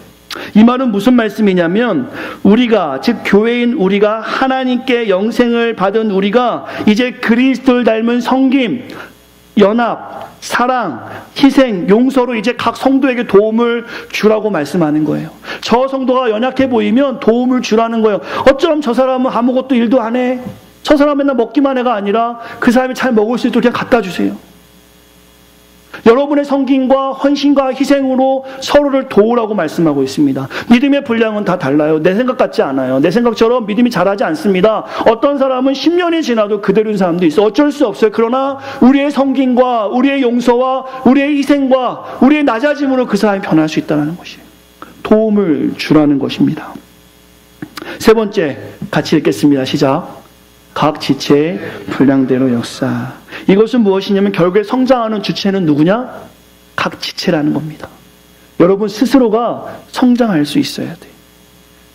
이 말은 무슨 말씀이냐면, 우리가, 즉 교회인 우리가, 하나님께 영생을 받은 우리가 이제 그리스도를 닮은 섬김, 연합, 사랑, 희생, 용서로 이제 각 성도에게 도움을 주라고 말씀하는 거예요. 저 성도가 연약해 보이면 도움을 주라는 거예요. 어쩌면 저 사람은 아무것도 일도 안 해. 저 사람 맨날 먹기만 해가 아니라 그 사람이 잘 먹을 수 있도록 그냥 갖다 주세요. 여러분의 섬김과 헌신과 희생으로 서로를 도우라고 말씀하고 있습니다. 믿음의 분량은 다 달라요. 내 생각 같지 않아요. 내 생각처럼 믿음이 자라지 않습니다. 어떤 사람은 10년이 지나도 그대로인 사람도 있어요. 어쩔 수 없어요. 그러나 우리의 섬김과 우리의 용서와 우리의 희생과 우리의 낮아짐으로 그 사람이 변할 수 있다는 것이에요. 도움을 주라는 것입니다. 세 번째, 같이 읽겠습니다. 시작. 각 지체의 분량대로 역사. 이것은 무엇이냐면 결국에 성장하는 주체는 누구냐? 각 지체라는 겁니다. 여러분 스스로가 성장할 수 있어야 돼요.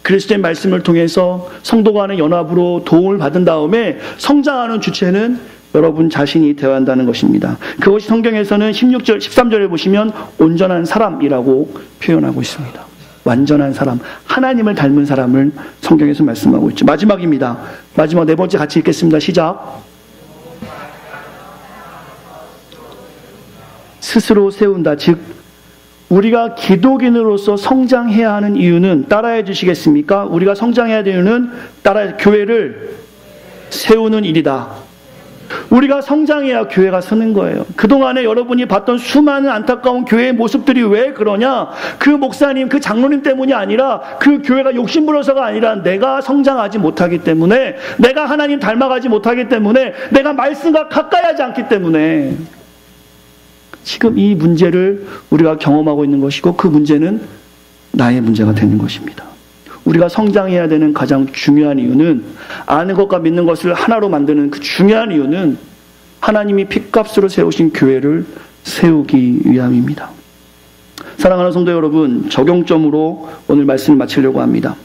그리스도의 말씀을 통해서 성도 간의 연합으로 도움을 받은 다음에 성장하는 주체는 여러분 자신이 되어야 한다는 것입니다. 그것이 성경에서는 16절, 13절에 보시면 온전한 사람이라고 표현하고 있습니다. 완전한 사람, 하나님을 닮은 사람을 성경에서 말씀하고 있죠. 마지막입니다. 마지막 네 번째 같이 읽겠습니다. 시작. 스스로 세운다. 즉 우리가 기독인으로서 성장해야 하는 이유는, 따라해 주시겠습니까? 우리가 성장해야 되는 이유는 교회를 세우는 일이다. 우리가 성장해야 교회가 서는 거예요. 그동안에 여러분이 봤던 수많은 안타까운 교회의 모습들이 왜 그러냐? 그 목사님, 그 장로님 때문이 아니라, 그 교회가 욕심부려서가 아니라 내가 성장하지 못하기 때문에, 내가 하나님 닮아가지 못하기 때문에, 내가 말씀과 가까이 하지 않기 때문에 지금 이 문제를 우리가 경험하고 있는 것이고, 그 문제는 나의 문제가 되는 것입니다. 우리가 성장해야 되는 가장 중요한 이유는, 아는 것과 믿는 것을 하나로 만드는 그 중요한 이유는 하나님이 핏값으로 세우신 교회를 세우기 위함입니다. 사랑하는 성도 여러분, 적용점으로 오늘 말씀을 마치려고 합니다.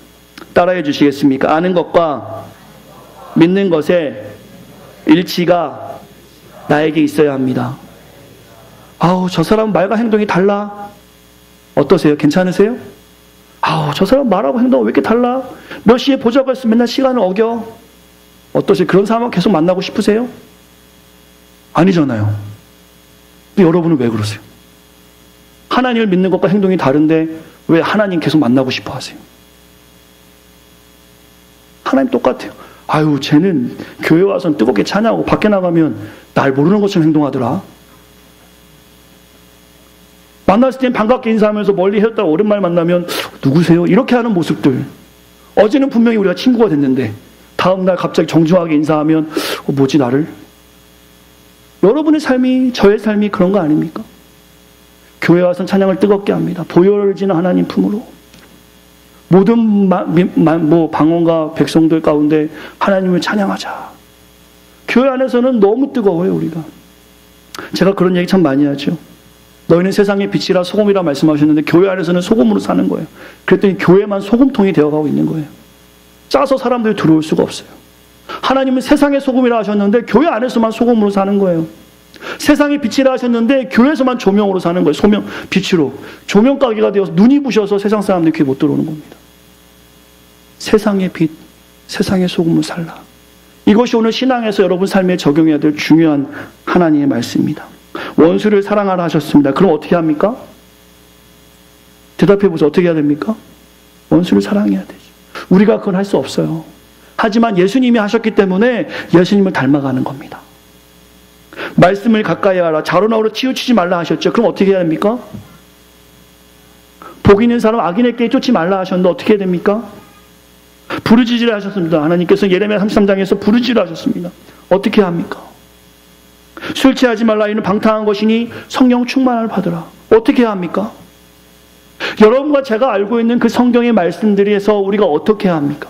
따라해 주시겠습니까? 아는 것과 믿는 것의 일치가 나에게 있어야 합니다. 저 사람 말과 행동이 달라. 어떠세요? 괜찮으세요? 저 사람 말하고 행동은 왜 이렇게 달라? 몇 시에 보자고 했으면 맨날 시간을 어겨. 어떠세요? 그런 사람은 계속 만나고 싶으세요? 아니잖아요. 근데 여러분은 왜 그러세요? 하나님을 믿는 것과 행동이 다른데 왜 하나님 계속 만나고 싶어 하세요? 하나님 똑같아요. 아유, 쟤는 교회 와서는 뜨겁게 찬양하고 밖에 나가면 날 모르는 것처럼 행동하더라. 만났을 땐 반갑게 인사하면서 멀리 헤었다가 오랜만에 만나면 누구세요? 이렇게 하는 모습들. 어제는 분명히 우리가 친구가 됐는데 다음날 갑자기 정중하게 인사하면 뭐지 나를? 여러분의 삶이, 저의 삶이 그런 거 아닙니까? 교회 와서는 찬양을 뜨겁게 합니다. 보혈지는 하나님 품으로. 모든 방언과 백성들 가운데 하나님을 찬양하자. 교회 안에서는 너무 뜨거워요, 우리가. 제가 그런 얘기 참 많이 하죠. 너희는 세상의 빛이라 소금이라 말씀하셨는데 교회 안에서는 소금으로 사는 거예요. 그랬더니 교회만 소금통이 되어가고 있는 거예요. 짜서 사람들이 들어올 수가 없어요. 하나님은 세상의 소금이라 하셨는데 교회 안에서만 소금으로 사는 거예요. 세상의 빛이라 하셨는데 교회에서만 조명으로 사는 거예요. 소명, 빛으로. 조명 가게가 되어서 눈이 부셔서 세상 사람들이 귀에 못 들어오는 겁니다. 세상의 빛, 세상의 소금을 살라. 이것이 오늘 신앙에서 여러분 삶에 적용해야 될 중요한 하나님의 말씀입니다. 원수를 사랑하라 하셨습니다. 그럼 어떻게 합니까? 대답해 보세요. 어떻게 해야 됩니까? 원수를 사랑해야 되죠. 우리가 그건 할 수 없어요. 하지만 예수님이 하셨기 때문에 예수님을 닮아가는 겁니다. 말씀을 가까이 하라. 자로나로 치우치지 말라 하셨죠. 그럼 어떻게 해야 됩니까? 복 있는 사람 악인에게 쫓지 말라 하셨는데 어떻게 해야 됩니까? 부르짖으라 하셨습니다. 하나님께서 예레미야 33장에서 부르짖으라 하셨습니다. 어떻게 합니까? 술 취하지 말라. 이는 방탕한 것이니 성령 충만을 받으라. 어떻게 해야 합니까? 여러분과 제가 알고 있는 그 성경의 말씀들에서 우리가 어떻게 해야 합니까?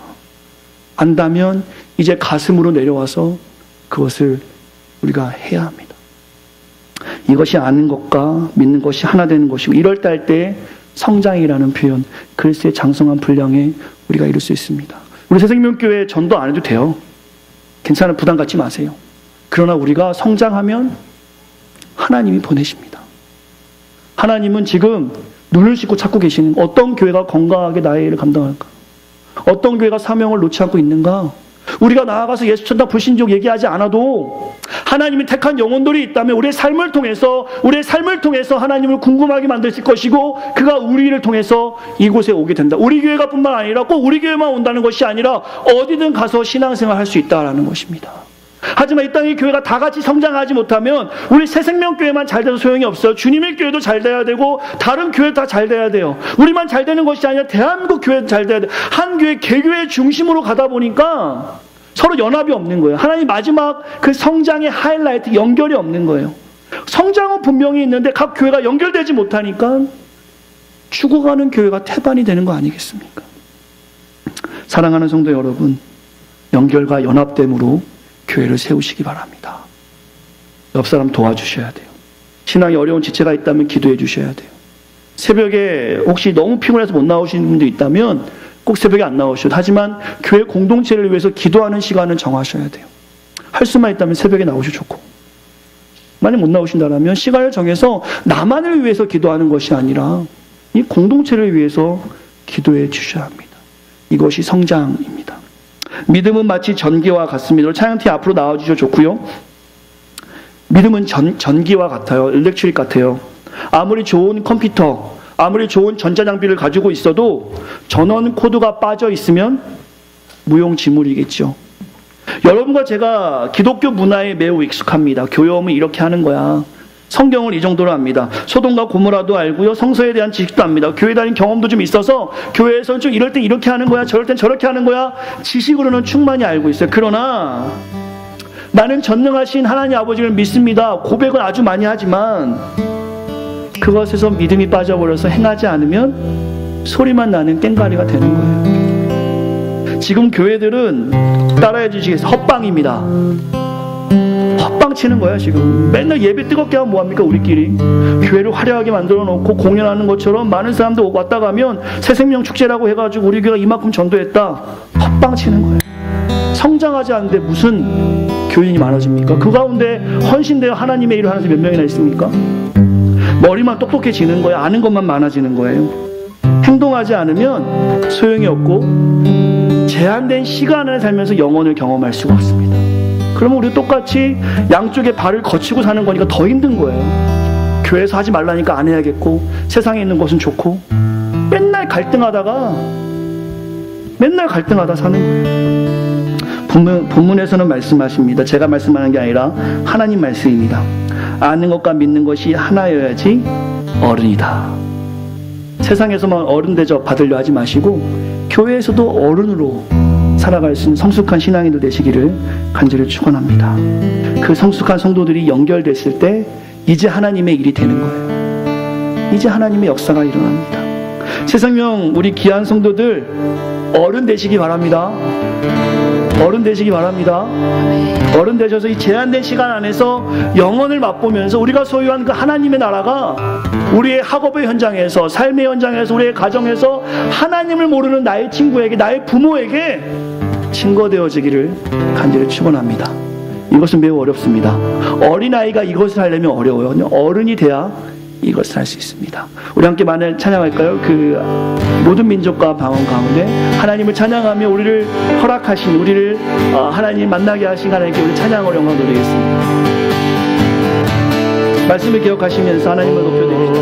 안다면 이제 가슴으로 내려와서 그것을 우리가 해야 합니다. 이것이 아는 것과 믿는 것이 하나 되는 것이고 이럴 때에 성장이라는 표현, 그리스도의 장성한 분량에 우리가 이룰 수 있습니다. 우리 새생명교회 전도 안 해도 돼요. 괜찮아요. 부담 갖지 마세요. 그러나 우리가 성장하면 하나님이 보내십니다. 하나님은 지금 눈을 씻고 찾고 계시는 어떤 교회가 건강하게 나의 일을 감당할까? 어떤 교회가 사명을 놓지 않고 있는가? 우리가 나아가서 예수 천당 불신족 얘기하지 않아도 하나님이 택한 영혼들이 있다면 우리의 삶을 통해서 하나님을 궁금하게 만드실 것이고 그가 우리를 통해서 이곳에 오게 된다. 우리 교회가 뿐만 아니라 꼭 우리 교회만 온다는 것이 아니라 어디든 가서 신앙생활 할 수 있다라는 것입니다. 하지만 이 땅의 교회가 다 같이 성장하지 못하면 우리 새생명교회만 잘 돼도 소용이 없어요. 주님의 교회도 잘 돼야 되고 다른 교회 다 잘 돼야 돼요. 우리만 잘 되는 것이 아니라 대한민국 교회도 잘 돼야 돼요. 한 교회, 개교회 중심으로 가다 보니까 서로 연합이 없는 거예요. 하나님 마지막 그 성장의 하이라이트, 연결이 없는 거예요. 성장은 분명히 있는데 각 교회가 연결되지 못하니까 죽어가는 교회가 태반이 되는 거 아니겠습니까? 사랑하는 성도 여러분, 연결과 연합됨으로 교회를 세우시기 바랍니다. 옆 사람 도와주셔야 돼요. 신앙이 어려운 지체가 있다면 기도해 주셔야 돼요. 새벽에 혹시 너무 피곤해서 못 나오시는 분도 있다면 꼭 새벽에 안 나오셔도, 하지만 교회 공동체를 위해서 기도하는 시간을 정하셔야 돼요. 할 수만 있다면 새벽에 나오셔도 좋고, 만약 못 나오신다면 시간을 정해서 나만을 위해서 기도하는 것이 아니라 이 공동체를 위해서 기도해 주셔야 합니다. 이것이 성장입니다. 믿음은 마치 전기와 같습니다. 차영티 앞으로 나와주셔도 좋고요. 믿음은 전기와 같아요. 일렉트릭 같아요. 아무리 좋은 컴퓨터, 아무리 좋은 전자장비를 가지고 있어도 전원 코드가 빠져 있으면 무용지물이겠죠. 여러분과 제가 기독교 문화에 매우 익숙합니다. 교회오면 이렇게 하는 거야. 성경을 이 정도로 압니다. 소돔과 고모라도 알고요. 성서에 대한 지식도 압니다. 교회 다닌 경험도 좀 있어서 교회에서는 좀 이럴 땐 이렇게 하는 거야, 저럴 땐 저렇게 하는 거야. 지식으로는 충만히 알고 있어요. 그러나 나는 전능하신 하나님 아버지를 믿습니다. 고백은 아주 많이 하지만 그것에서 믿음이 빠져버려서 행하지 않으면 소리만 나는 땡가리가 되는 거예요. 지금 교회들은 따라해 주시겠어요? 헛방입니다. 헛방 치는 거야 지금. 맨날 예배 뜨겁게 하면 뭐합니까? 우리끼리 교회를 화려하게 만들어 놓고 공연하는 것처럼 많은 사람들 왔다 가면 새생명 축제라고 해가지고 우리 교회가 이만큼 전도했다. 헛방 치는 거예요. 성장하지 않는데 무슨 교인이 많아집니까? 그 가운데 헌신되어 하나님의 일을 하는 사람이 몇 명이나 있습니까? 머리만 똑똑해지는 거예요. 아는 것만 많아지는 거예요. 행동하지 않으면 소용이 없고 제한된 시간을 살면서 영혼을 경험할 수가 없습니다. 그러면 우리 똑같이 양쪽에 발을 거치고 사는 거니까 더 힘든 거예요. 교회에서 하지 말라니까 안 해야겠고, 세상에 있는 것은 좋고, 맨날 갈등하다 사는 거예요. 본문에서는 말씀하십니다. 제가 말씀하는 게 아니라 하나님 말씀입니다. 아는 것과 믿는 것이 하나여야지 어른이다. 세상에서만 어른 대접 받으려 하지 마시고 교회에서도 어른으로 살아갈 수 있는 성숙한 신앙인들 되시기를 간절히 축원합니다. 그 성숙한 성도들이 연결됐을 때 이제 하나님의 일이 되는 거예요. 이제 하나님의 역사가 일어납니다. 새생명 우리 귀한 성도들 어른 되시기 바랍니다. 어른 되시기 바랍니다. 어른 되셔서 이 제한된 시간 안에서 영혼을 맛보면서 우리가 소유한 그 하나님의 나라가 우리의 학업의 현장에서, 삶의 현장에서, 우리의 가정에서 하나님을 모르는 나의 친구에게, 나의 부모에게 증거되어지기를 간절히 축원합니다. 이것은 매우 어렵습니다. 어린아이가 이것을 하려면 어려워요. 어른이 돼야 이것을 할 수 있습니다. 우리 함께 만을 찬양할까요? 그 모든 민족과 방언 가운데 하나님을 찬양하며 우리를 허락하신, 우리를 하나님 만나게 하신 하나님께 우리 찬양으로 영광 돌리겠습니다. 말씀을 기억하시면서 하나님을 높여드립니다.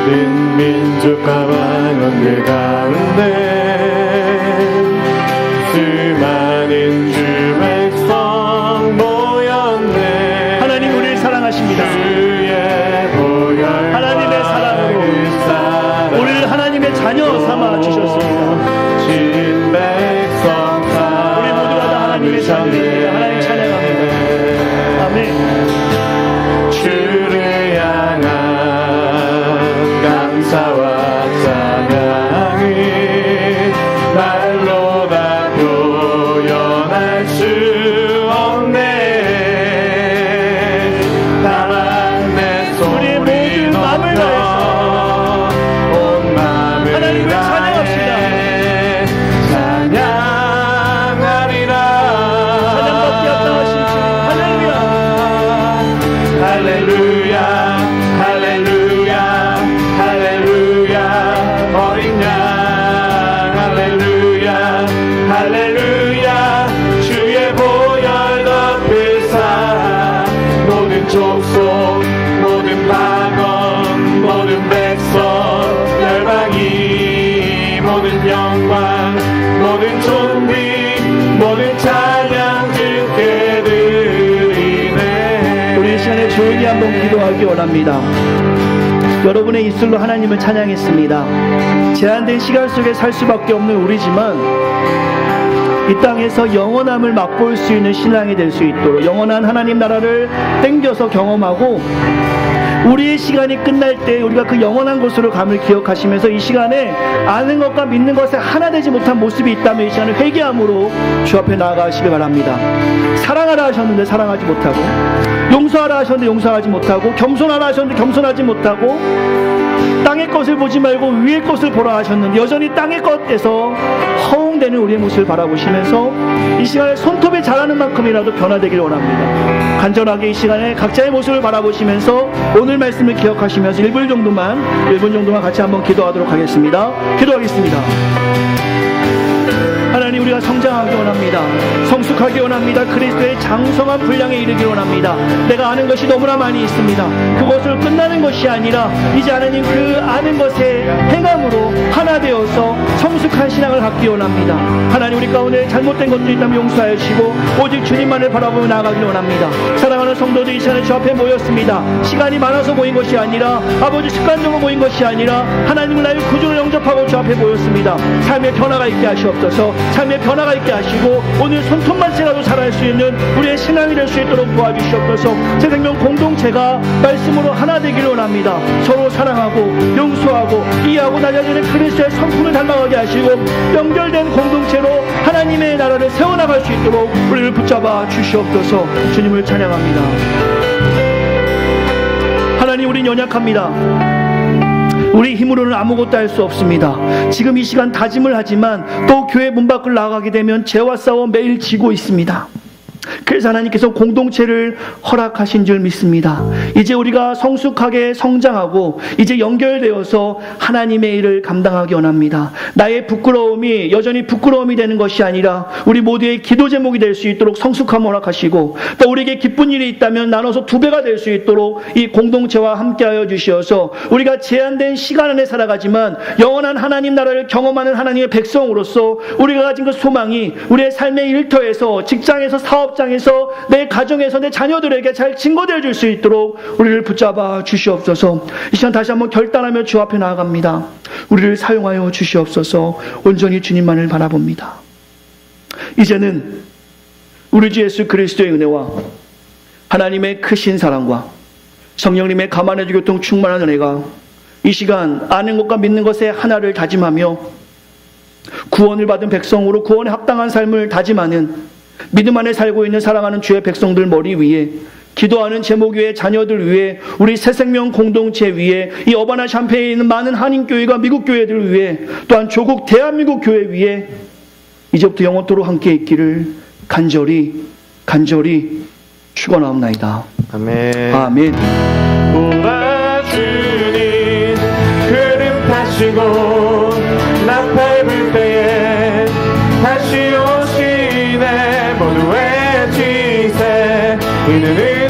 모든 민족과 방언들 가운데 수많은 주 백성 모였네. 하나님 우리를 사랑하십니다. 하나님의 사랑으로 우리를 하나님의 자녀 삼아 주셨습니다. 진 백성 우리 모두가 다 하나님의 자녀입니다. 하나님 찬양합니다. 아멘. 주를 향한 감사와 찬양을 말로 다 표현할 수 없네. 다만 내 소리 마음을 다해서 온 마음을 하나님을 찬양합시다. 찬양하리라. 찬양받기 합당하신 주 할렐루야. 할렐루야 할렐루야 할렐루야. 어린 양 할렐루야 할렐루야. 주의 보혈 덮으사 모든 족속 모든 방언 모든 백성 열방이 모든 영광 모든 존귀 모든 찬양 주께 드리네. 우리 이 시간에 조용히 한번 기도하기 원합니다. 여러분의 입술로 하나님을 찬양했습니다. 제한된 시간 속에 살 수밖에 없는 우리지만 이 땅에서 영원함을 맛볼 수 있는 신앙이 될 수 있도록 영원한 하나님 나라를 땡겨서 경험하고 우리의 시간이 끝날 때 우리가 그 영원한 곳으로 감을 기억하시면서 이 시간에 아는 것과 믿는 것에 하나 되지 못한 모습이 있다면 이 시간에 회개함으로 주 앞에 나아가시기 바랍니다. 사랑하라 하셨는데 사랑하지 못하고, 용서하라 하셨는데 용서하지 못하고, 겸손하라 하셨는데 겸손하지 못하고, 땅의 것을 보지 말고 위의 것을 보라 하셨는데 여전히 땅의 것에서 허웅되는 우리의 모습을 바라보시면서 이 시간에 손톱이 자라는 만큼이라도 변화되기를 원합니다. 간절하게 이 시간에 각자의 모습을 바라보시면서 오늘 말씀을 기억하시면서 1분 정도만 같이 한번 기도하도록 하겠습니다. 기도하겠습니다. 하나님, 우리가 성장하기 원합니다. 성숙하기 원합니다. 그리스도의 장성한 분량에 이르기 원합니다. 내가 아는 것이 너무나 많이 있습니다. 그것을 끝나는 것이 아니라 이제 하나님 그 아는 것에 행함으로 하나 되어서 성숙한 신앙을 갖기 원합니다. 하나님, 우리 가운데 잘못된 것들이 있다면 용서하여 주시고 오직 주님만을 바라보며 나아가기 원합니다. 사랑하는 성도들, 이 시간에 주 앞에 모였습니다. 시간이 많아서 모인 것이 아니라 아버지 습관적으로 모인 것이 아니라 하나님을 나의 구주를 영접하고 주 앞에 모였습니다. 삶의 변화가 있게 하시옵소서. 삶의 변화가 있게 하시고 오늘 손톱만이라도 자랄 수 있는 우리의 신앙이 될 수 있도록 도와주시옵소서. 새 생명 공동체가 말씀으로 하나 되기를 원합니다. 서로 사랑하고 용서하고 이해하고 나 자신의 그리스도의 성품을 닮아가게 하시고 연결된 공동체로 하나님의 나라를 세워나갈 수 있도록 우리를 붙잡아 주시옵소서. 주님을 찬양합니다. 하나님, 우린 연약합니다. 우리 힘으로는 아무것도 할 수 없습니다. 지금 이 시간 다짐을 하지만 또 교회 문 밖을 나가게 되면 죄와 싸워 매일 지고 있습니다. 그래서 하나님께서 공동체를 허락하신 줄 믿습니다. 이제 우리가 성숙하게 성장하고 이제 연결되어서 하나님의 일을 감당하기 원합니다. 나의 부끄러움이 여전히 부끄러움이 되는 것이 아니라 우리 모두의 기도 제목이 될 수 있도록 성숙함 허락하시고, 또 우리에게 기쁜 일이 있다면 나눠서 2배가 될 수 있도록 이 공동체와 함께하여 주시어서 우리가 제한된 시간 안에 살아가지만 영원한 하나님 나라를 경험하는 하나님의 백성으로서 우리가 가진 그 소망이 우리의 삶의 일터에서, 직장에서, 사업장에서, 내 가정에서, 내 자녀들에게 잘 증거되어 줄 수 있도록 우리를 붙잡아 주시옵소서. 이 시간 다시 한번 결단하며 주 앞에 나아갑니다. 우리를 사용하여 주시옵소서. 온전히 주님만을 바라봅니다. 이제는 우리 주 예수 그리스도의 은혜와 하나님의 크신 사랑과 성령님의 가만해주 교통 충만한 은혜가 이 시간 아는 것과 믿는 것에 하나를 다짐하며 구원을 받은 백성으로 구원에 합당한 삶을 다짐하는 믿음 안에 살고 있는 사랑하는 주의 백성들 머리 위에, 기도하는 제목 위에, 자녀들 위에, 우리 새생명 공동체 위에, 이 어바나 샴페인에 있는 많은 한인교회가 미국 교회들 위에, 또한 조국 대한민국 교회 위에 이제부터 영원토록 함께 있기를 간절히 축원하옵나이다. 아멘. 아멘. 오라 주님 흐름 타시고 나팔 불 때에 다시 오시네. 모두 외치세 이는